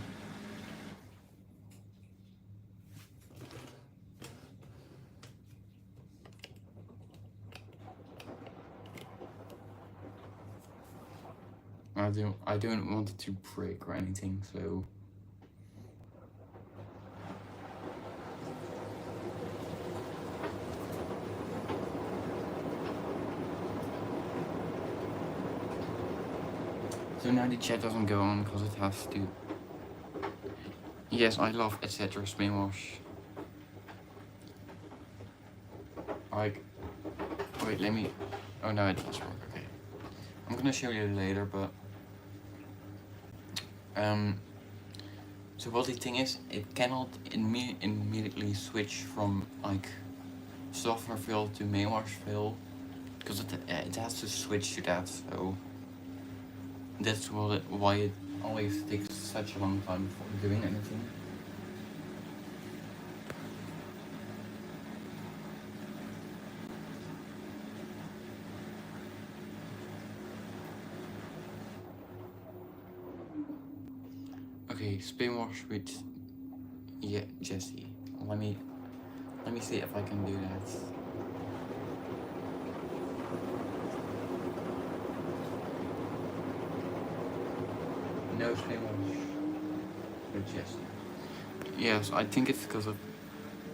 I don't want it to break or anything, so. So now the chat doesn't go on because it has to. Yes, I love etc. spin wash. Like, Wait, let me. Oh no, it does work. Okay, I'm gonna show you later, but so what the thing is, it cannot immediately switch from like software fill to main wash fill, because it has to switch to that. So that's why it always takes such a long time before doing anything. Okay, spin wash with Jesse. Let me see if I can do that. No spin wash with Jesse. Yes, I think it's because of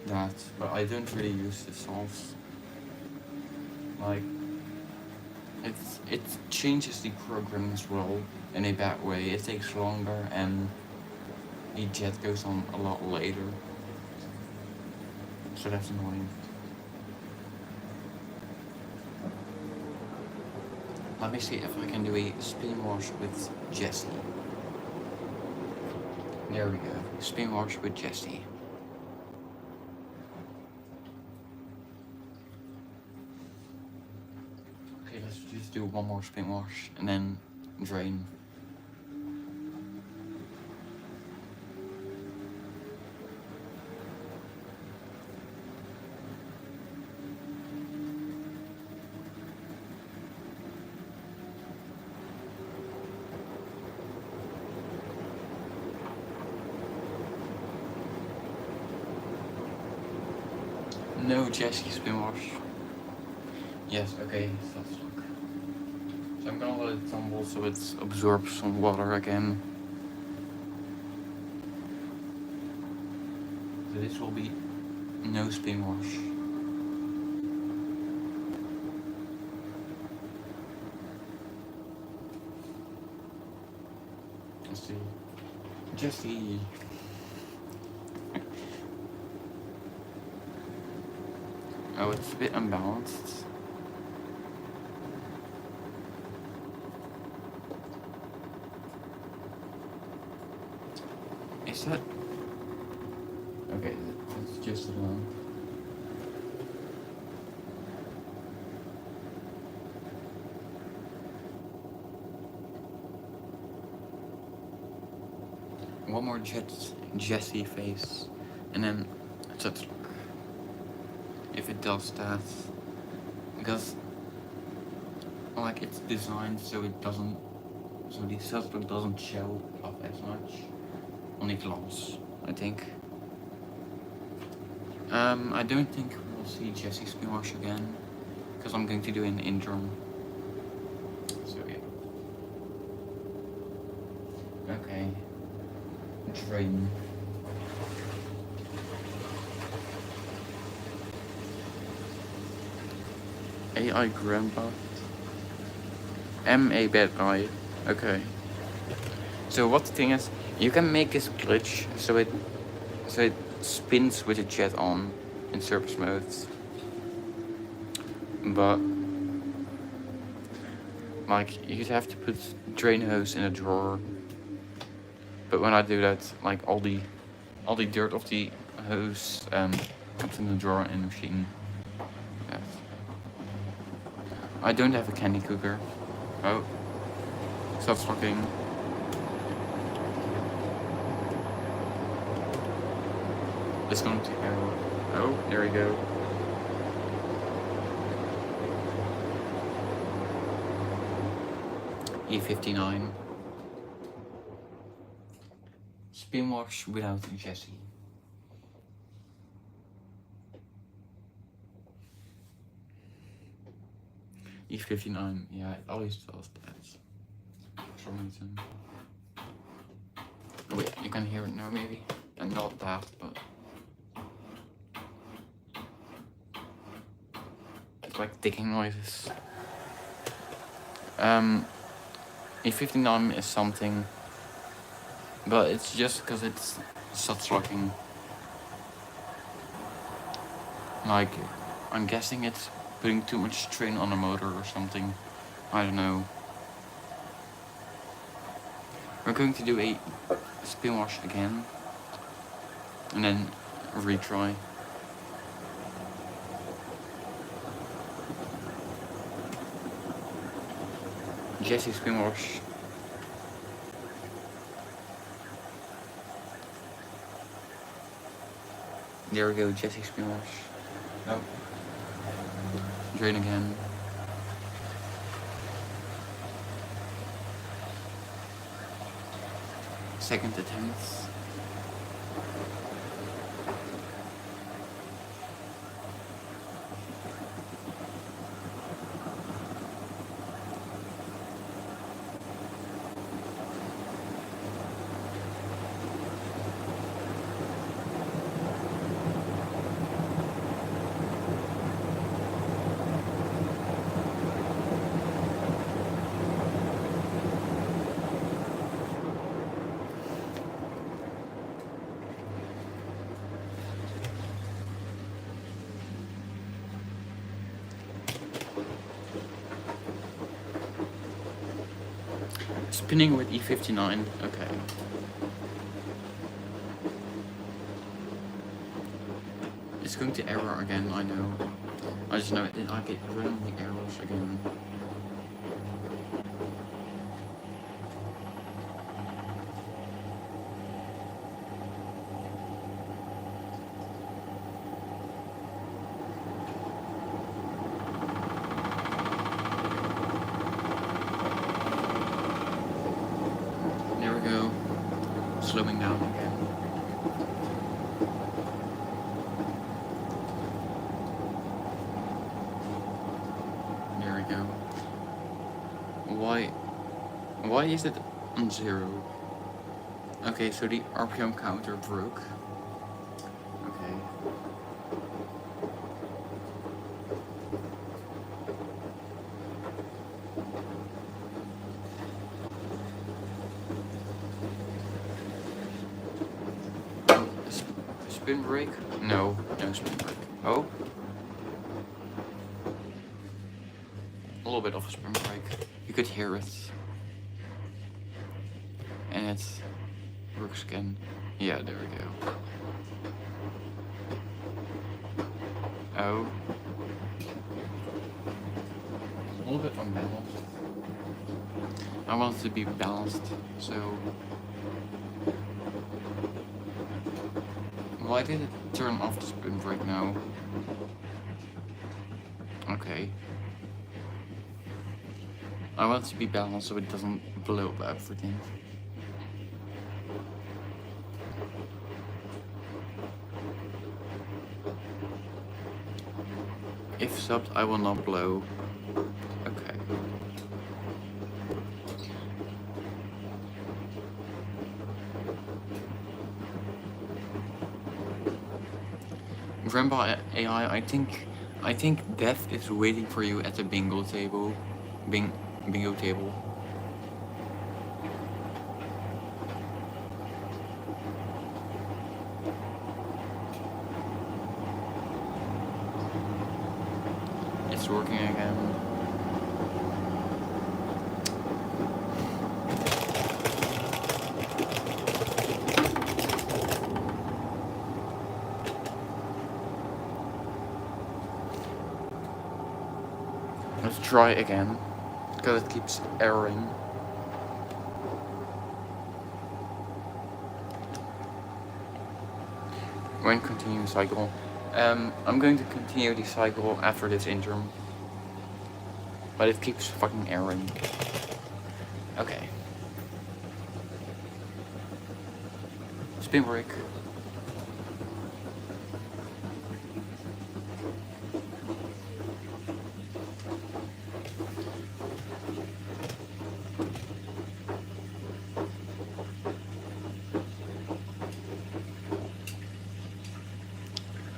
that, but I don't really use the sauce. Like, it changes the program as well in a bad way. It takes longer and the jet goes on a lot later. So that's annoying. Let me see if I can do a spin wash with Jesse. There we go. Spin wash with Jesse. Okay, let's just do one more spin wash and then drain. No Jesse spin wash. Yes, okay, that's stuck. So I'm gonna let it tumble so it absorbs some water again. So this will be no spin wash. Let's see. Jesse. Oh, it's a bit unbalanced. Is that... Okay, that's just alone. One more Jesse face, and then let's look if it does that, because like it's designed so it doesn't, so the substrate doesn't show up as much on the glass, I think. I don't think we'll see Jesse spin wash again, because I'm going to do an interim. So yeah. Okay. Drain. AI grandpa. MA bad guy. Okay. So what the thing is, you can make this glitch so it spins with the jet on in surface mode. But like you'd have to put drain hose in a drawer. But when I do that, like all the dirt of the hose comes in the drawer in the machine. Yes. I don't have a candy cooker. Oh. Stop fucking. It's going to go. Oh, there we go. E59. Spin wash without Jesse. E59, yeah, it always does that. For some reason. Oh, wait, you can hear it now maybe. And not that, but it's like ticking noises. E59 is something, but it's just because it's such locking. Like, I'm guessing it's putting too much strain on the motor or something. I don't know. We're going to do a spin wash again and then retry. Jesse spin wash. There we go, Jesse spin wash. Nope. Drain again. Second attempt. Spinning with E59, okay. It's going to error again, I know. I just know it, I get randomly errors again. Slowing down again. There we go. Why is it on 0? Okay, so the RPM counter broke. Okay. Spin brake? No spin brake. Oh. A little bit of a spin brake. You could hear it. And it works again. Yeah, there we go. Oh. A little bit unbalanced. I want it to be balanced, so... Why did it turn off the spin brake now? Okay. I want it to be balanced so it doesn't blow up everything. If subbed, I will not blow. Okay. Grandpa AI, I think death is waiting for you at the bingo table. Bingo table. It's working again. Let's try again, because it keeps erroring. When continuing cycle. I'm going to continue the cycle after this interim. But it keeps fucking erroring. Okay. Spin brake.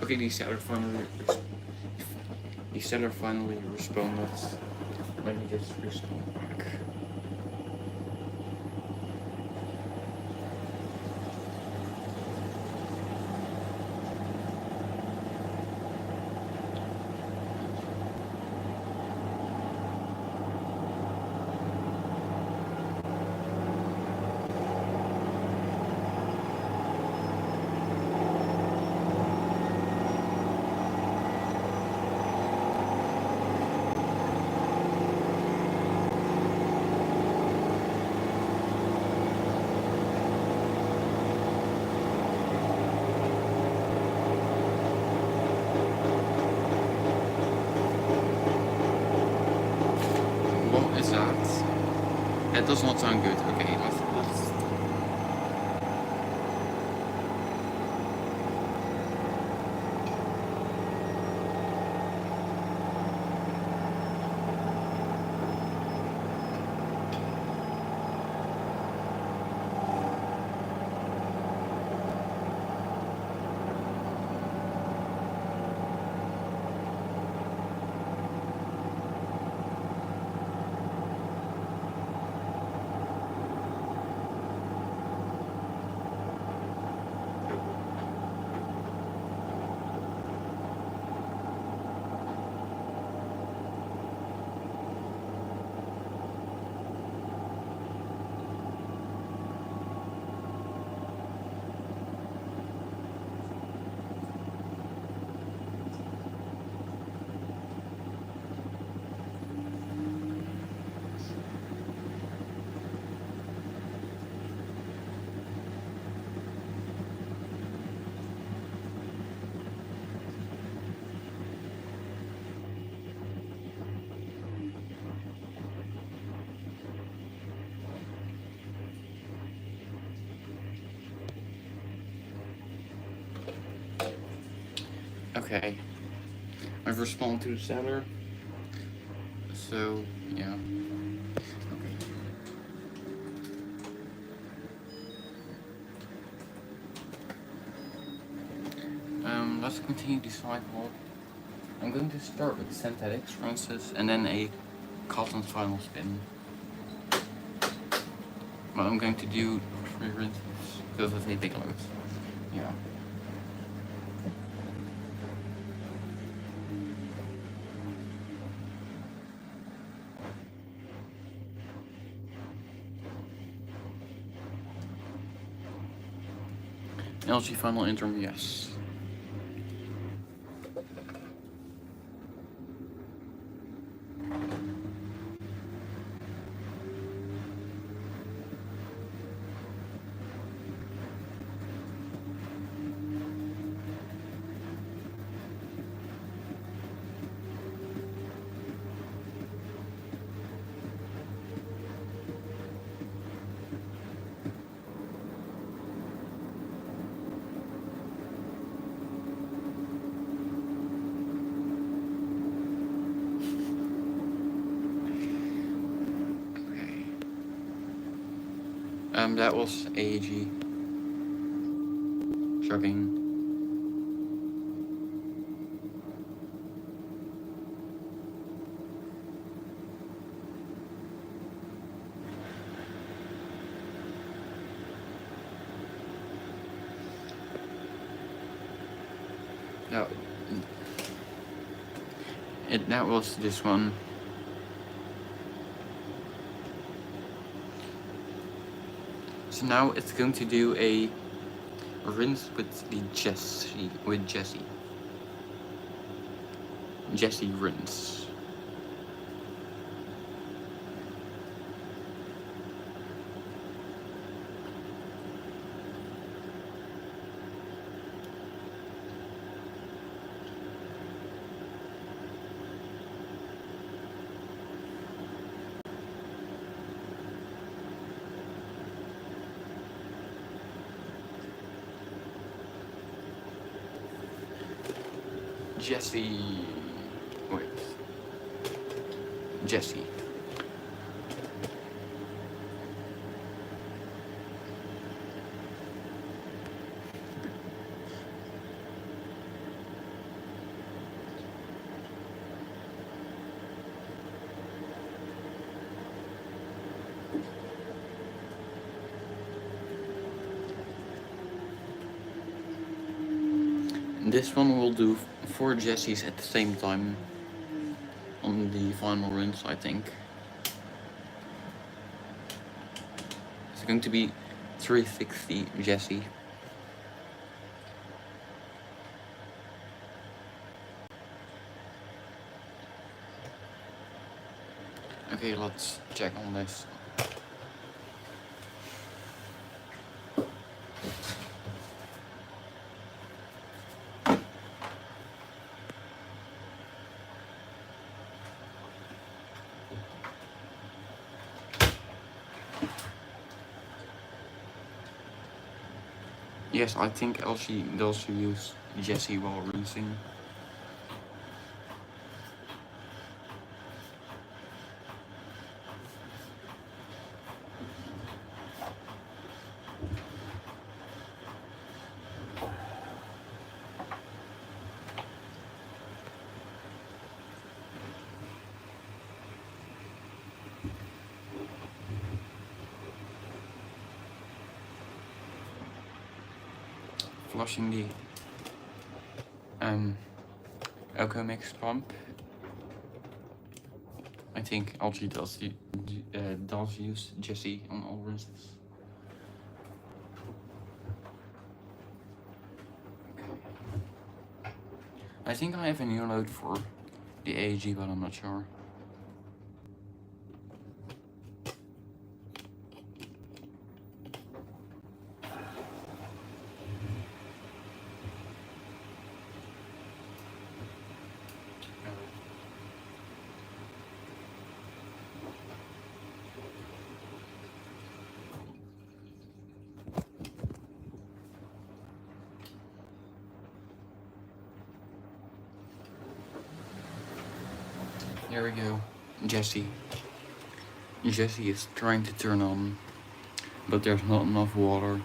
Okay, the seller finally responded. Let me just respond back. does not sound good. Okay, let's okay. I've responded to the seller. So yeah. Okay. Let's continue the cycle. I'm going to start with synthetics rinses and then a cotton final spin. But I'm going to do 3 rinses because of a big load. Yeah. LG final interim, yes. That was AG jogging. No, that was this one. So now it's going to do a rinse with the Jessie rinse. Jessie. This one will do 4 Jessies at the same time on the final rinse, I think. It's going to be 360 Jessie. Okay, let's check on this. Yes, I think LG does use Jessie while rinsing. Flushing the Eco Mix pump. I think LG does use Jessie on all rinses. I think I have a new load for the AEG, but I'm not sure. Here we go. Jessie. Jessie is trying to turn on, but there's not enough water.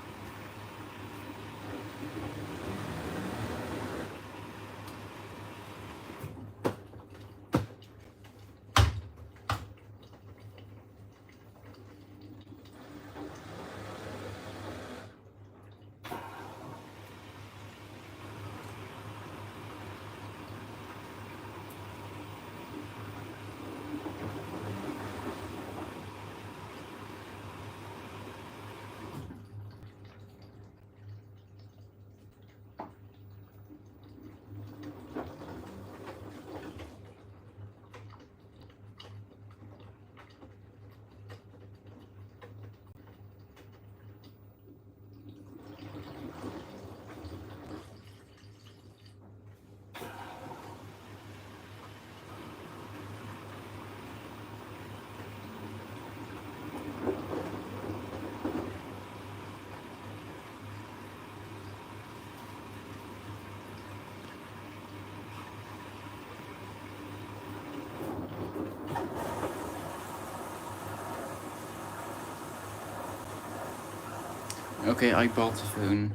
Okay, I bought the phone.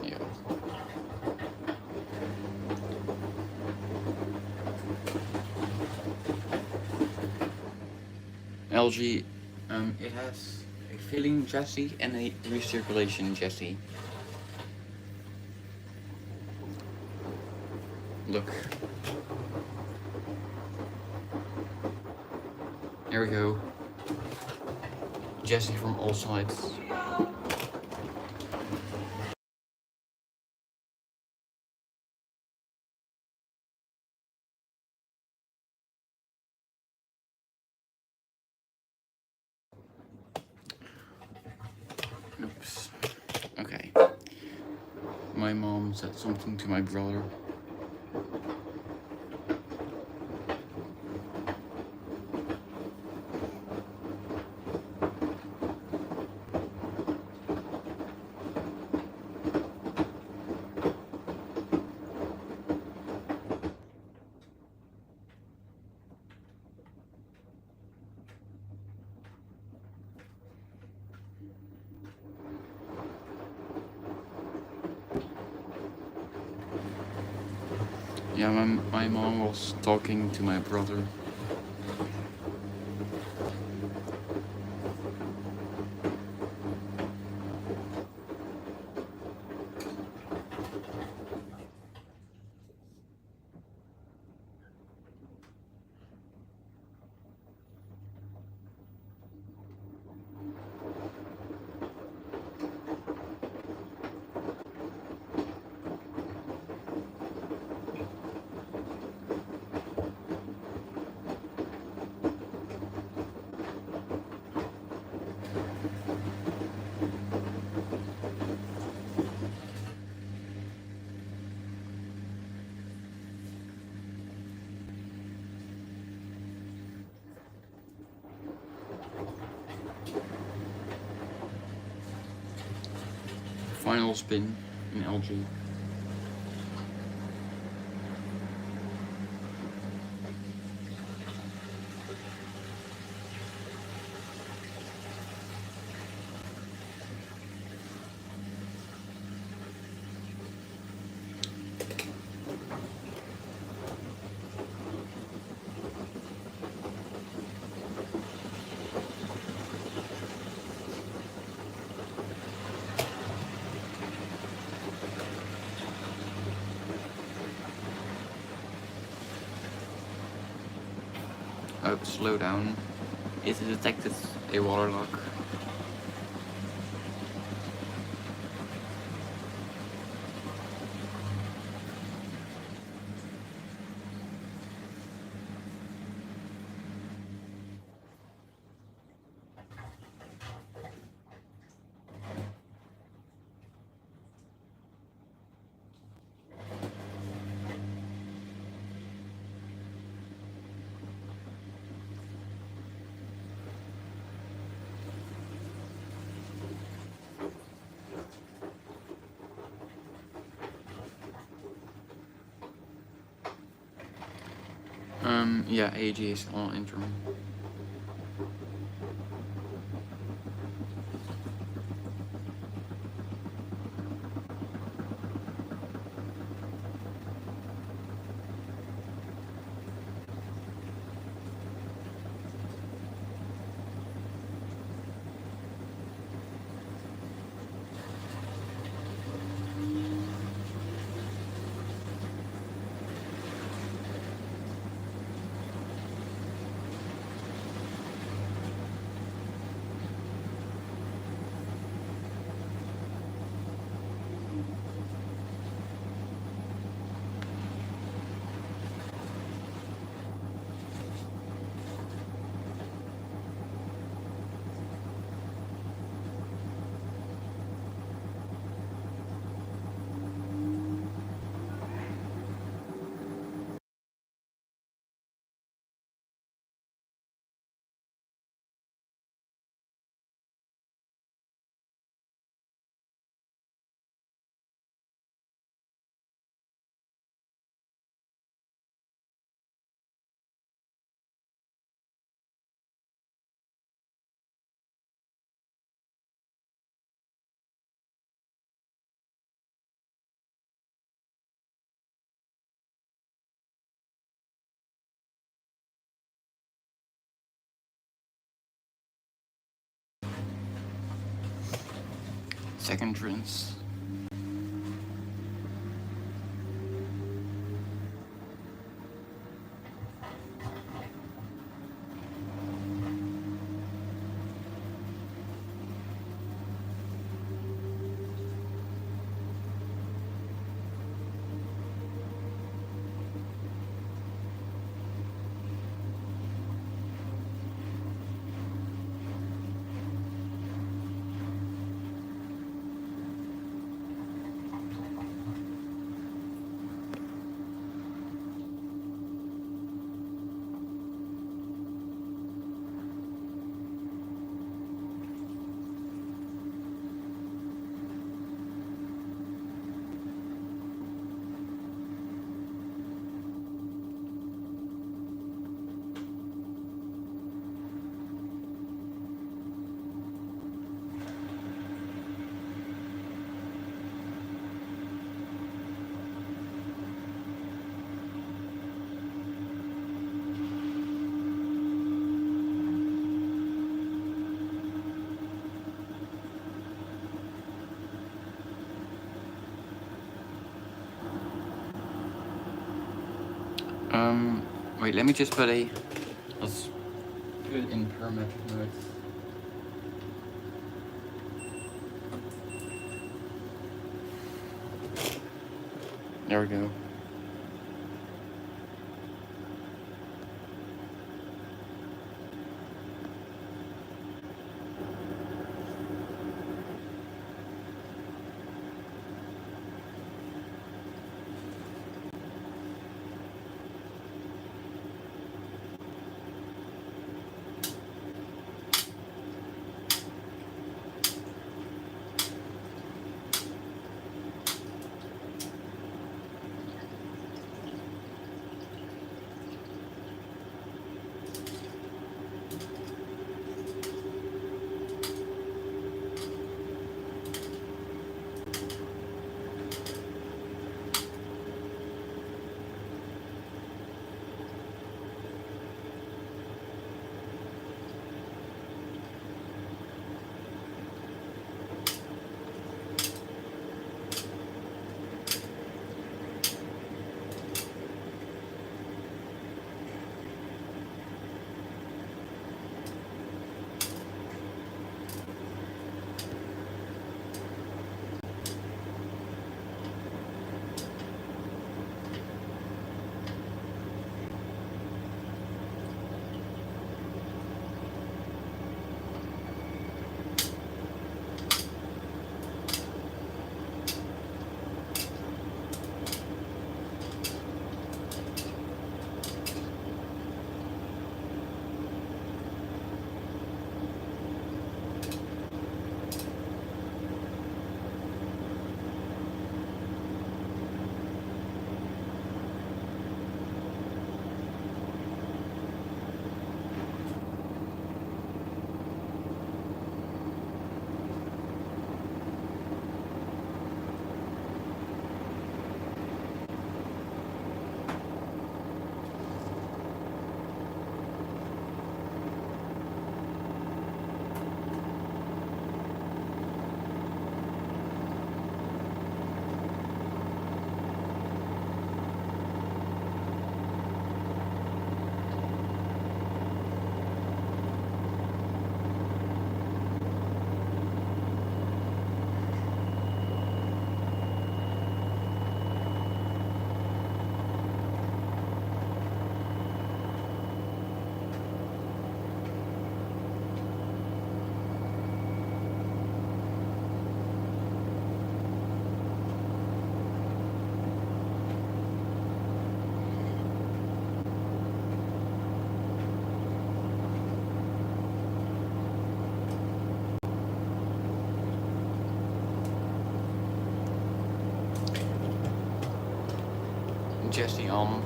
Yeah. LG, it has a filling Jessie and a recirculation Jessie. Look. There we go. Jessie from all sides. Oops. Okay. My mom said something to my brother. Yeah, my mom was talking to my brother. final spin in LG. Oh, slow down. It detected a water lock. Yeah, AG is on interim. Second rinse. Wait, let me just let's put it in permit mode. There we go. Jesse on.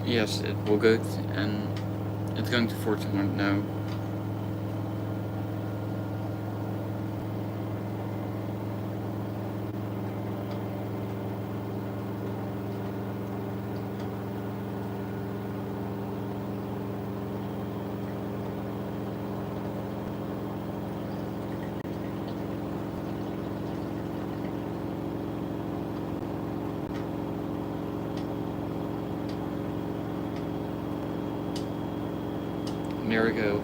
Yes, it will go and it's going to 1400 now. There we go.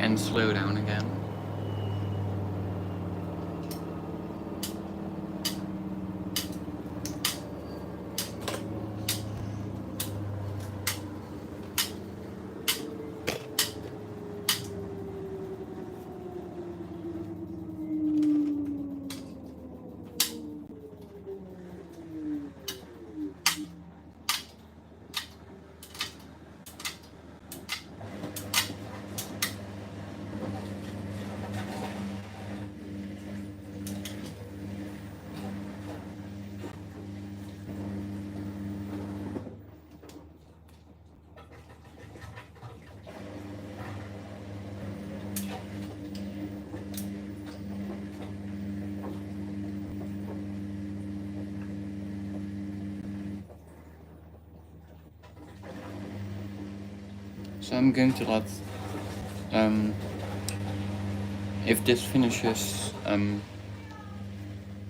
And slow down again. So I'm going to let, if this finishes,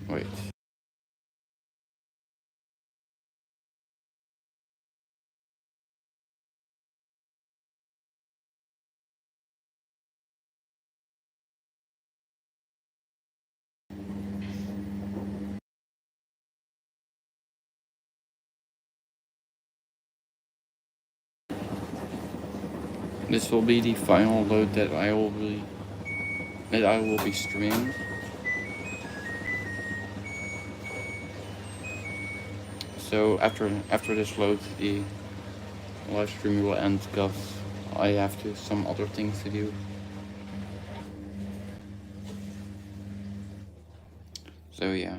wait. This will be the final load that I will be that I will be streaming. So after this loads, the live stream will end because I have some other things to do. So yeah.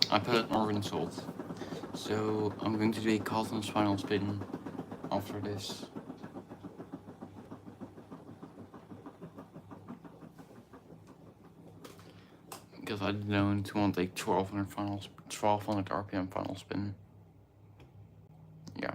I put it Northern Salt. So I'm going to do a Cotton's final spin after this. Because I don't want a 1200 RPM final spin. Yeah.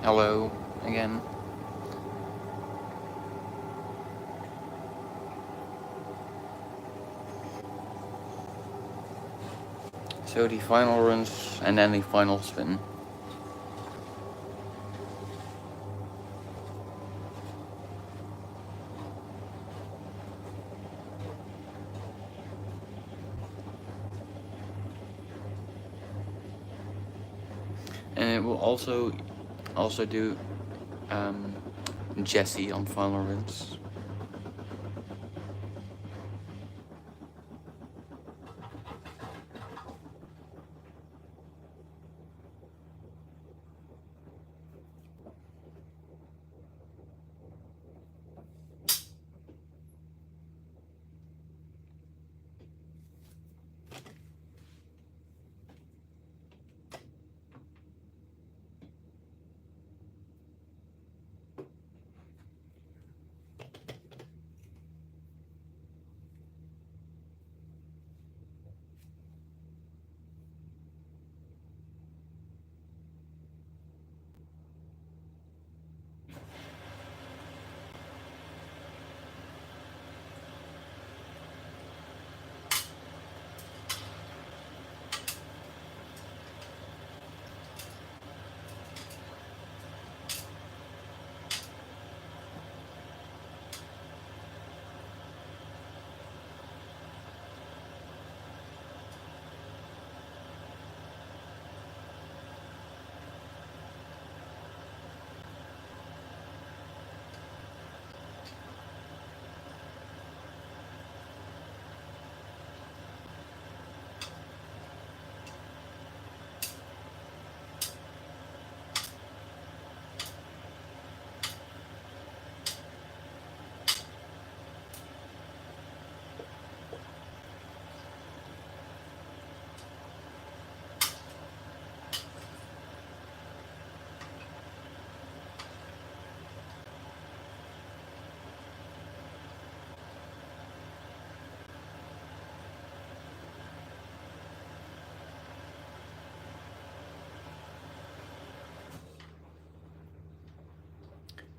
Hello again. So the final runs and then the final spin. And it will also do Jesse on final runs.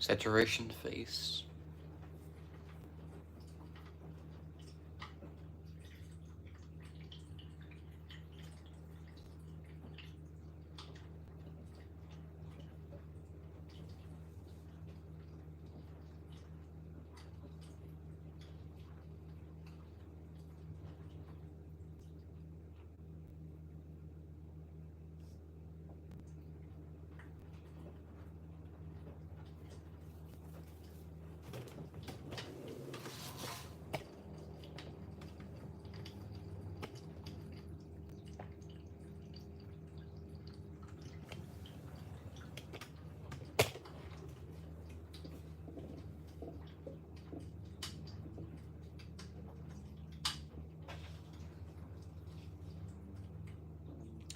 saturation phase.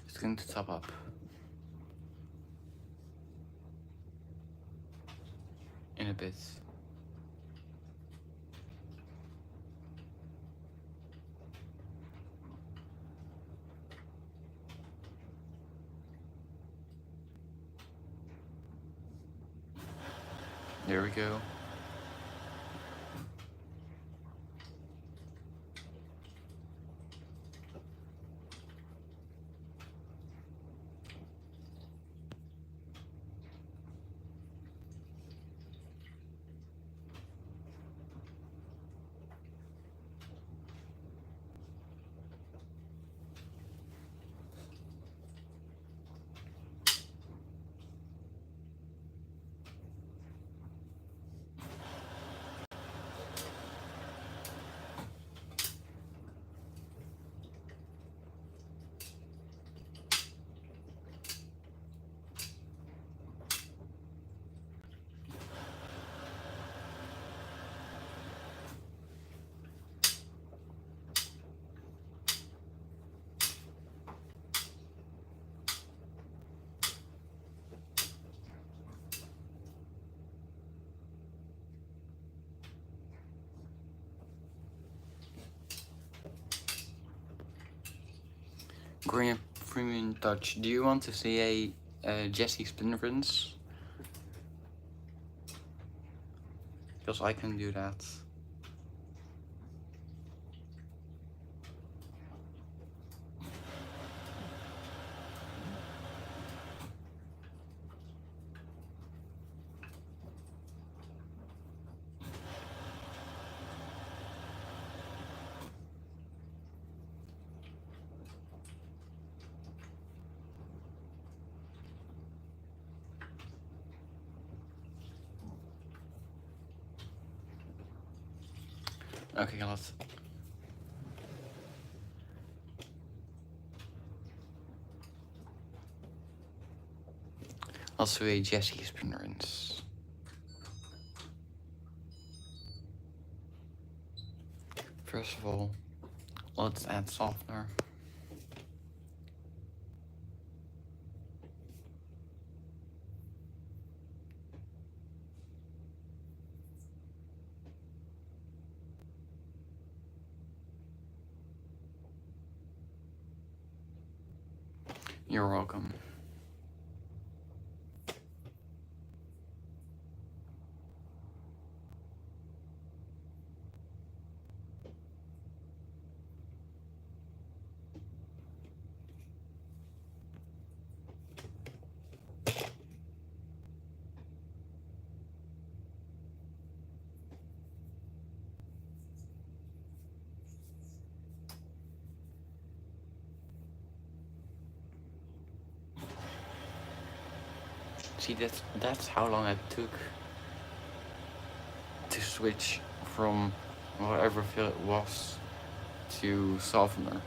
It's going to top up in a bit. There we go. Green Premium Touch. Do you want to see a Jesse spin rinse? Because I can do that. Okay, let's do a Jesse spin rinse. First of all, let's add softener. You're welcome. See, that's how long it took to switch from whatever fill it was to softener.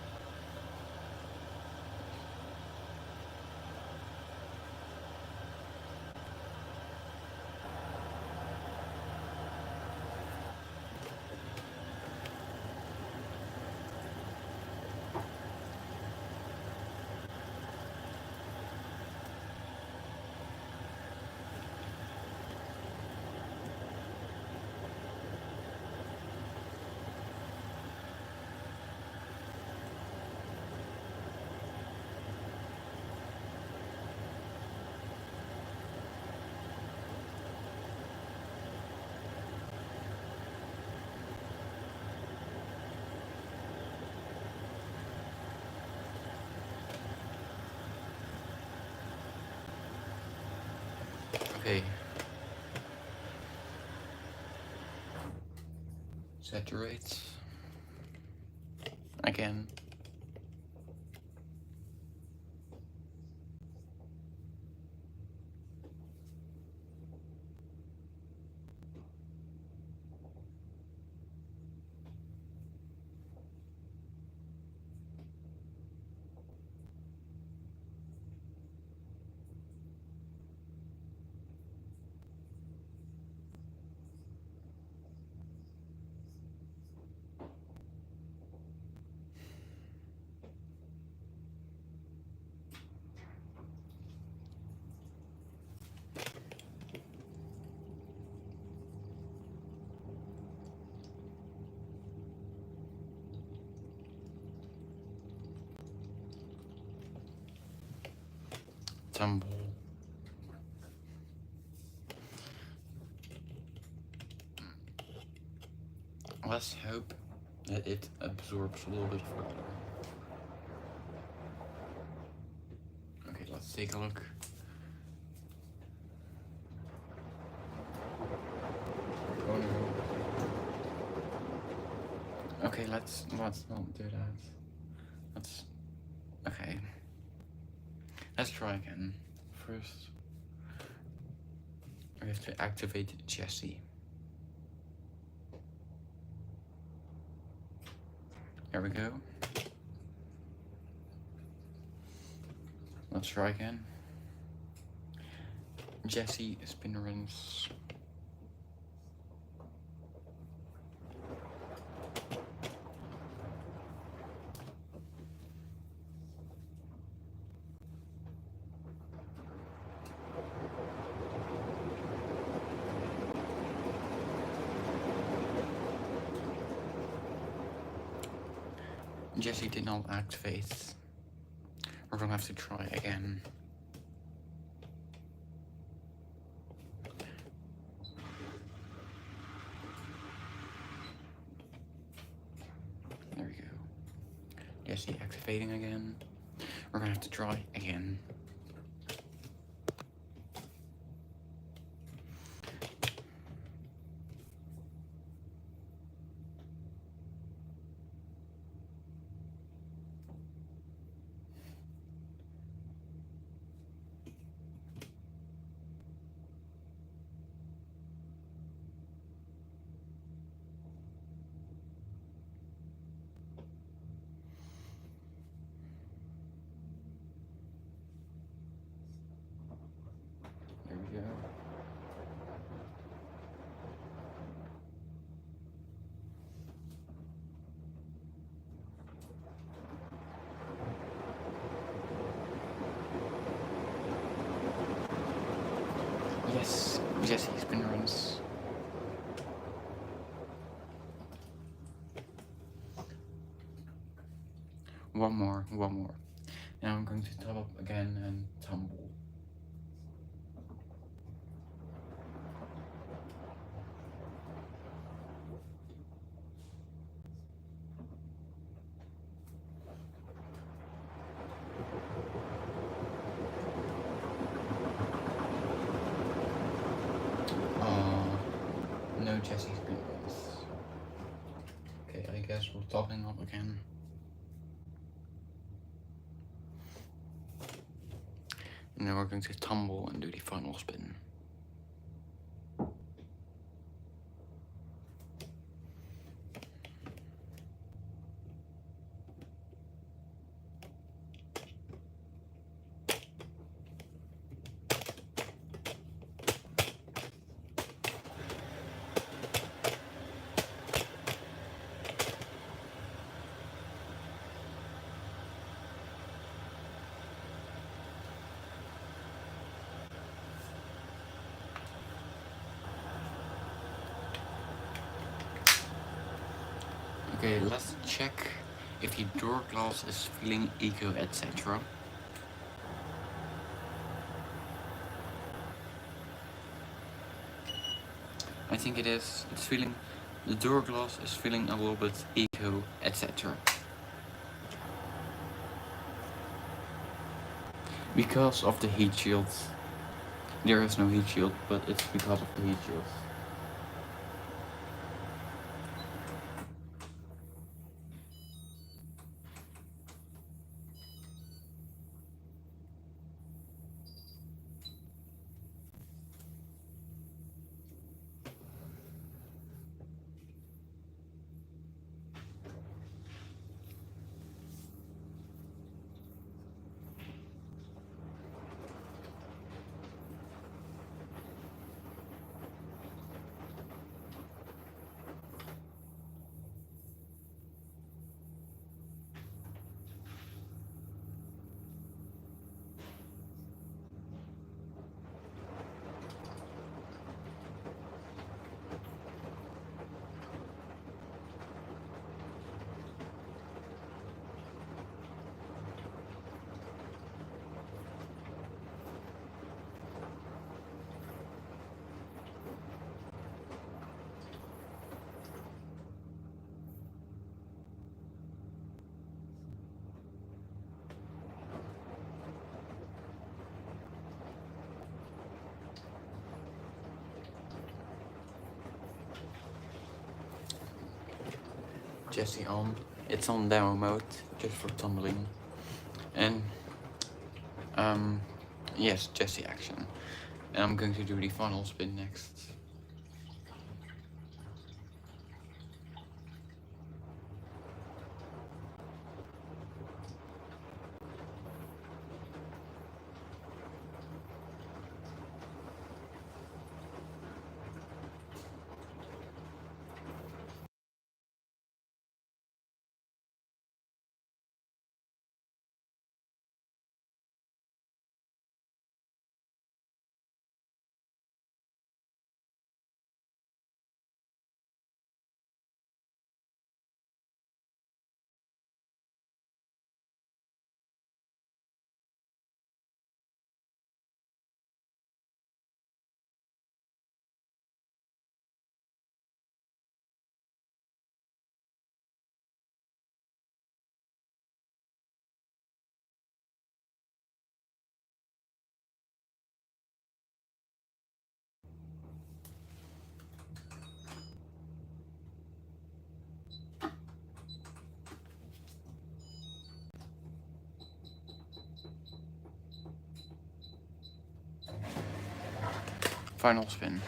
Okay. Saturate. Again. Tumble. Let's hope that it absorbs a little bit further. Okay, let's take a look. Oh no. Okay, let's not do that. Okay. Let's try again. First, we have to activate Jesse. There we go. Let's try again. Jesse spin runs. Jesse did not activate. We're gonna have to try again. There we go. Jesse activating again. We're gonna have to try again. There we go. Yes, Jesse spin runs. One more. Now I'm going to top up again and tumble. No Jesse's spin runs. Okay, I guess we're topping up again. And then we're going to tumble and do the final spin. Okay, let's check if the door glass is feeling eco, etc. I think it is. It's feeling, the door glass is feeling a little bit eco, etc. Because of the heat shield. There is no heat shield, but it's because of the heat shield. Jesse on. It's on demo mode, just for tumbling. And yes, Jesse action. And I'm going to do the final spin next. Final spin.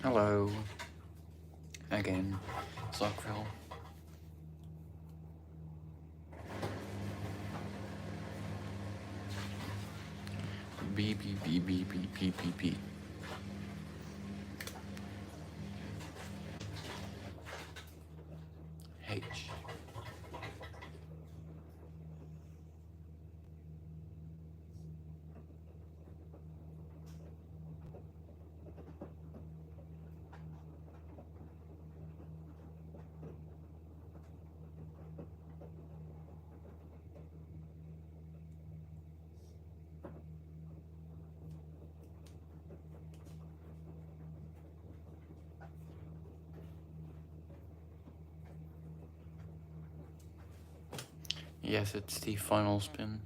Hello. Again, Sockville. B B B B B B B B. H. Yes, it's the final spin.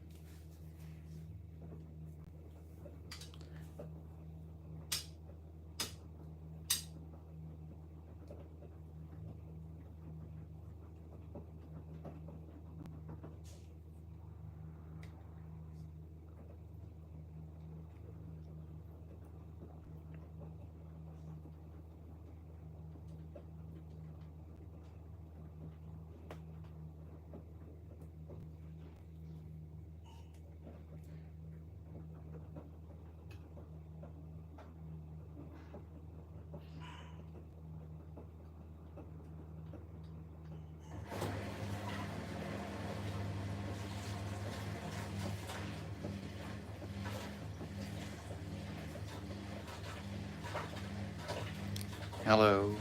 Hello.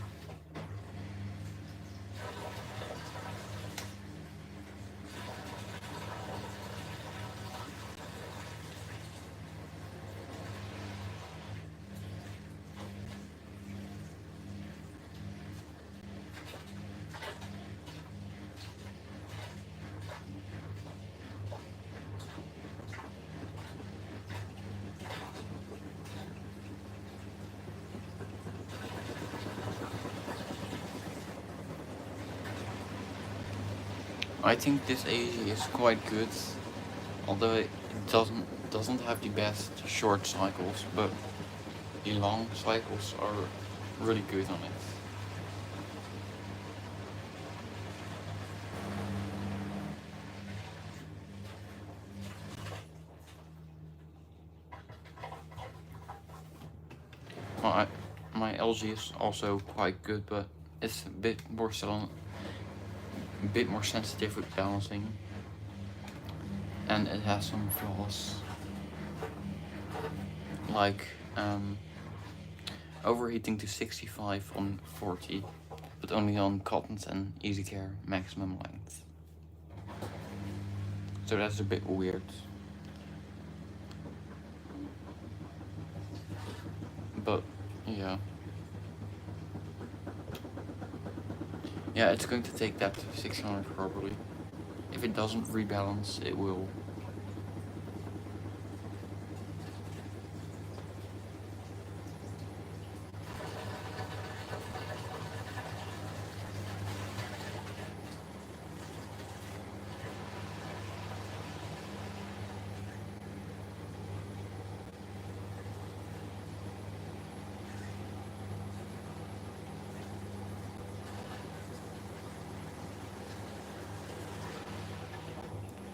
I think this AZ is quite good, although it doesn't have the best short cycles, but the long cycles are really good on it. Well, my LG is also quite good, but it's a bit more sensitive with balancing, and it has some flaws, like overheating to 65 on 40, but only on cottons and easy care maximum length. So that's a bit weird. But yeah. Yeah, it's going to take that to 600 probably. If it doesn't rebalance, it will.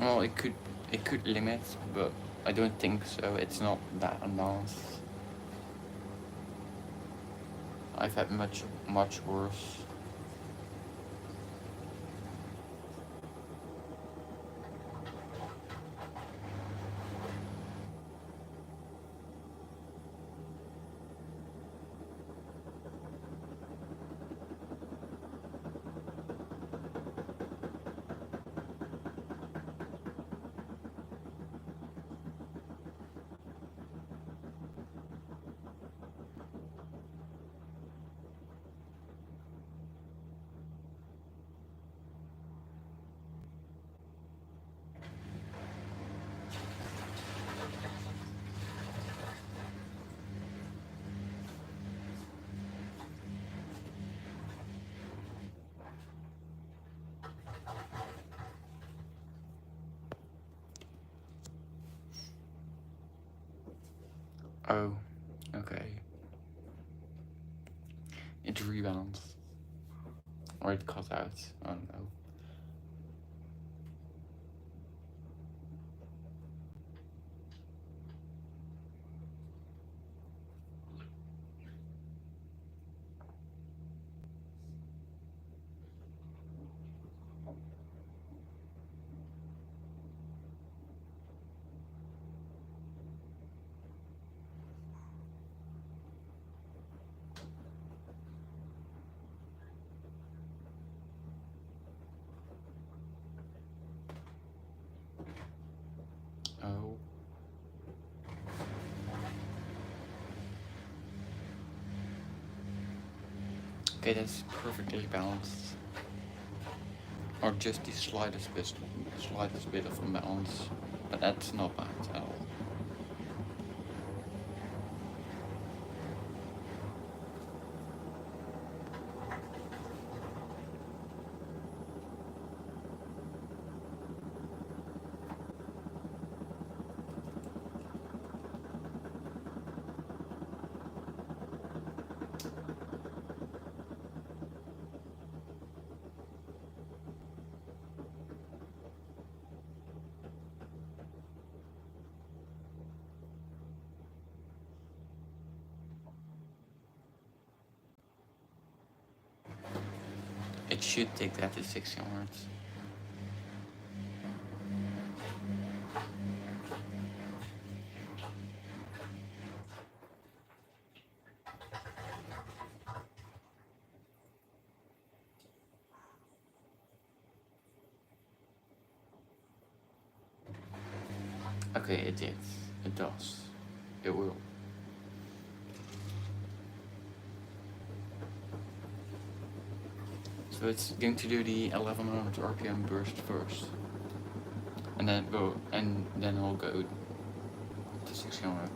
Well, it could limit, but I don't think so. It's not that unbalanced. I've had much worse. Oh, okay. It rebalanced. Or it cut out. I don't know. Oh. Okay, that's perfectly balanced. or just the slightest bit of imbalance, but that's not bad at all. It should take that to 1600. Okay, it did. It does. It will. So it's going to do the 1100 RPM burst first, and then I'll go to 1600.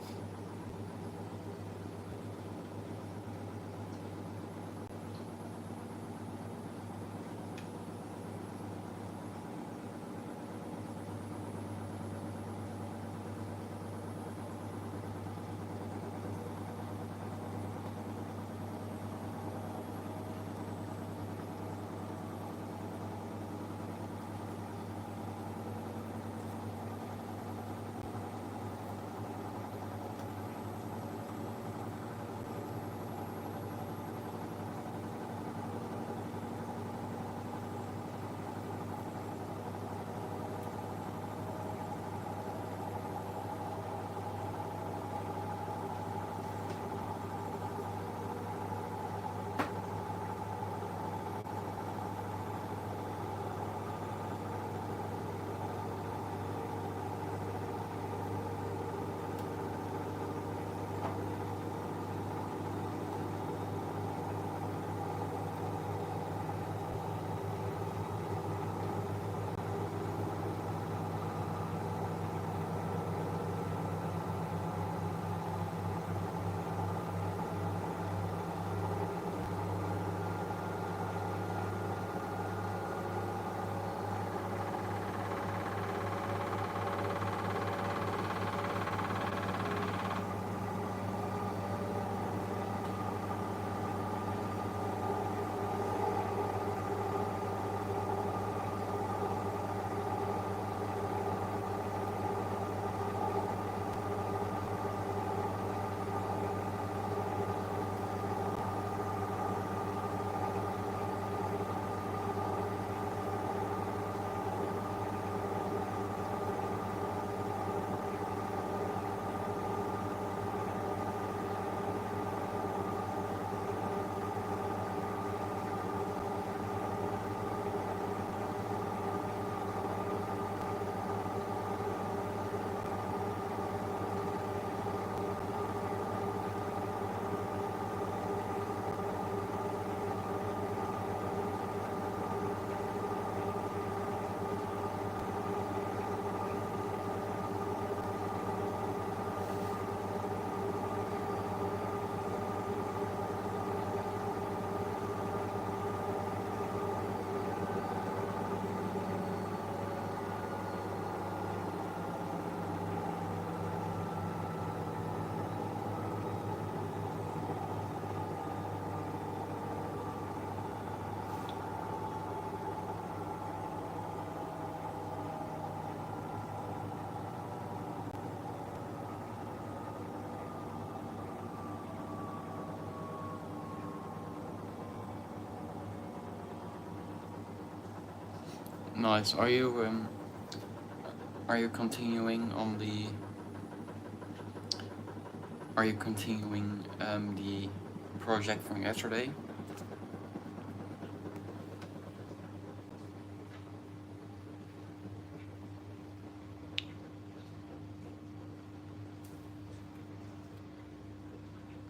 Nice. Are you continuing on the? Are you continuing the project from yesterday?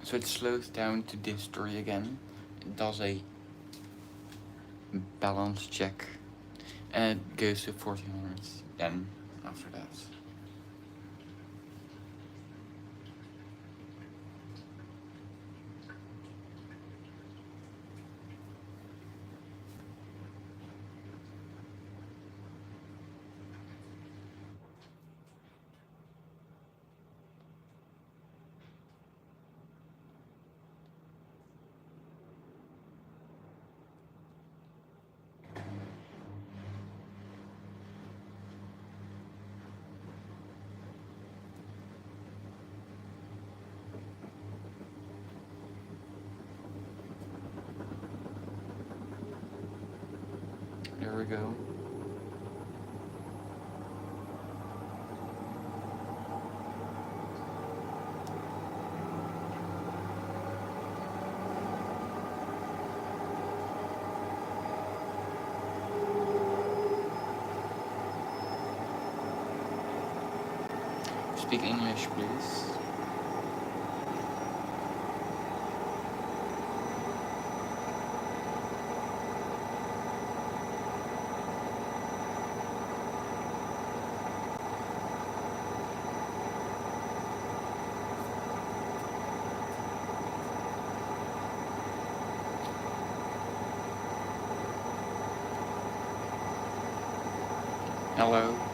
So it slows down to this tree again. It does a balance check. and it goes to 1400 then after that. There we go. Speak English, please. Hello.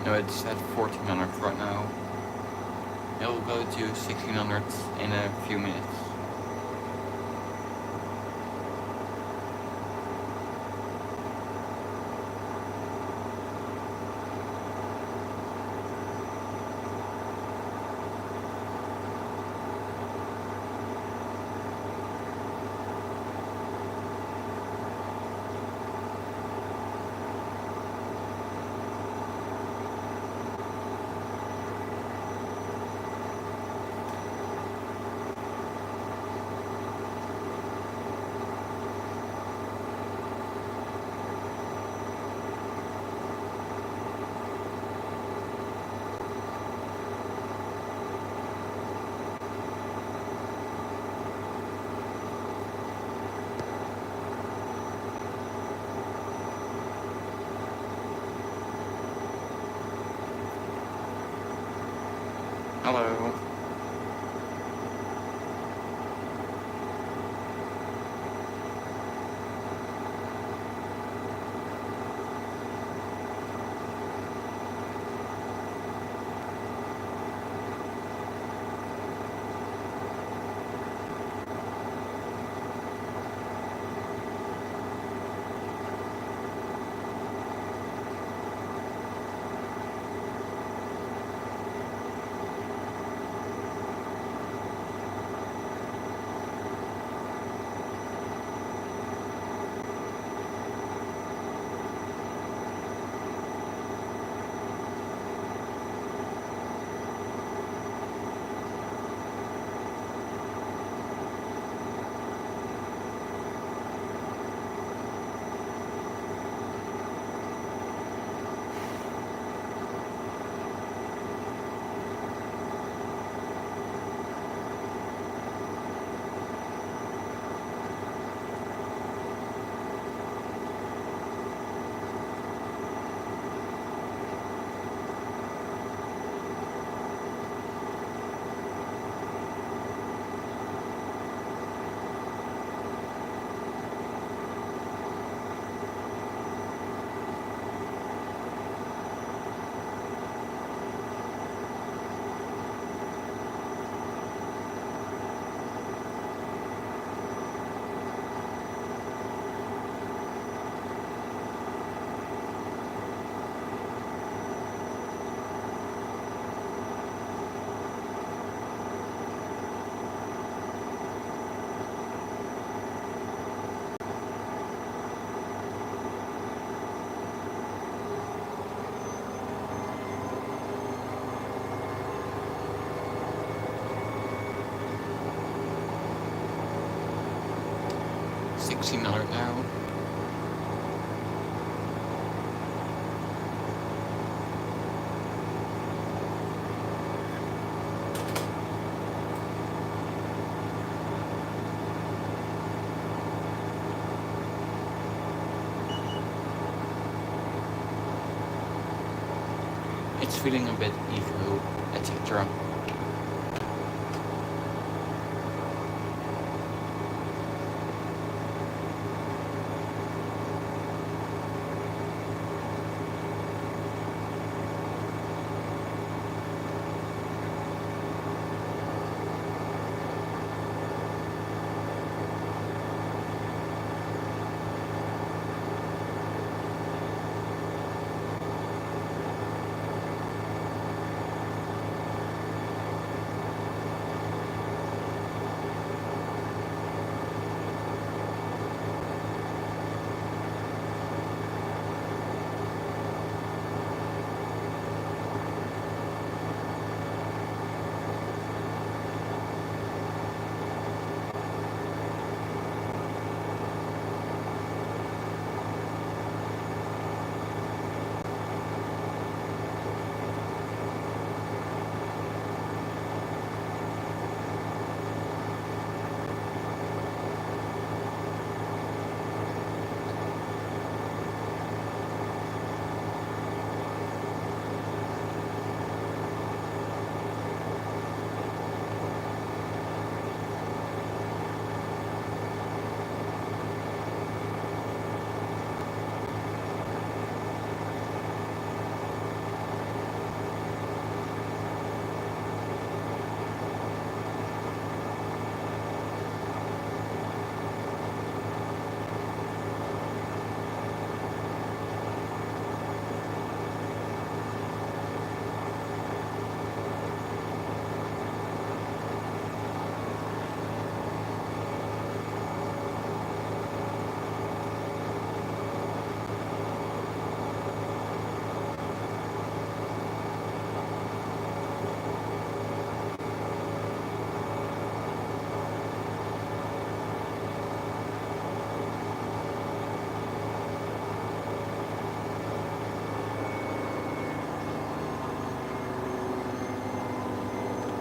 No, it's at 1400 right now. It'll go to 1600 in a few minutes. Hello. $16 now. It's feeling a bit eco, etc.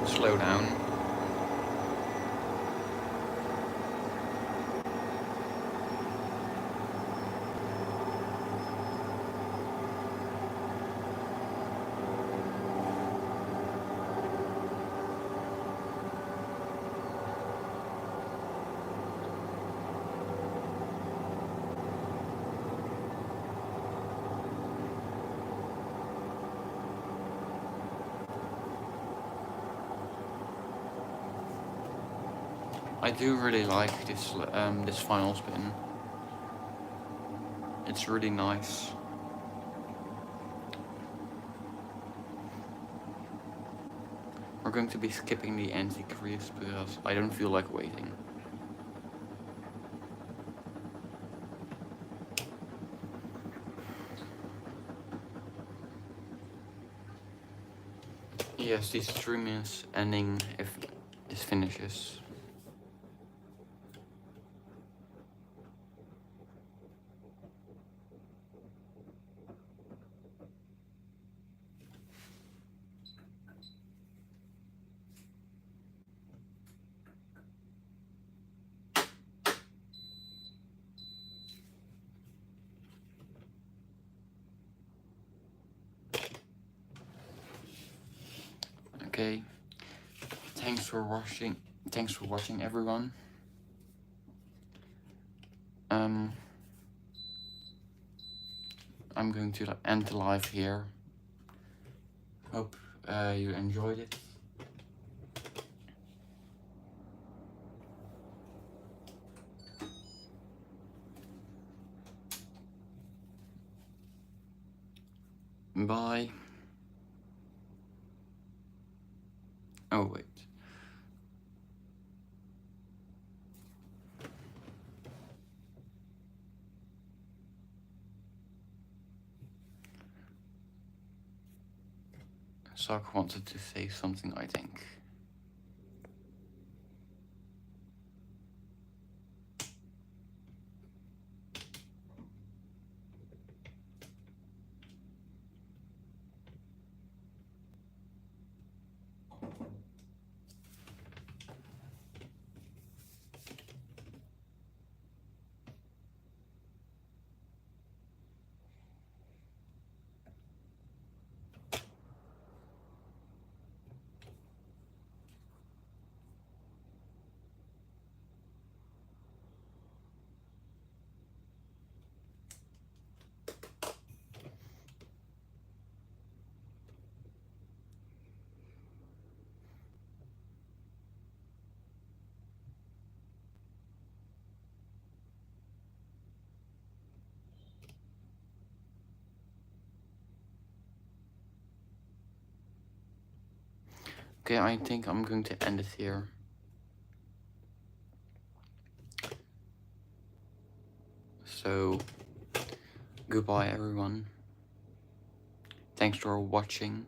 Slow down. I do really like this this final spin. It's really nice. We're going to be skipping the anti-crease because I don't feel like waiting. Yes, the stream is ending if this finishes. Okay. Thanks for watching everyone. I'm going to end the live here. Hope you enjoyed it. Bye. Oh wait. Sark wanted to say something, I think. Okay, I think I'm going to end it here. So, goodbye everyone. Thanks for watching.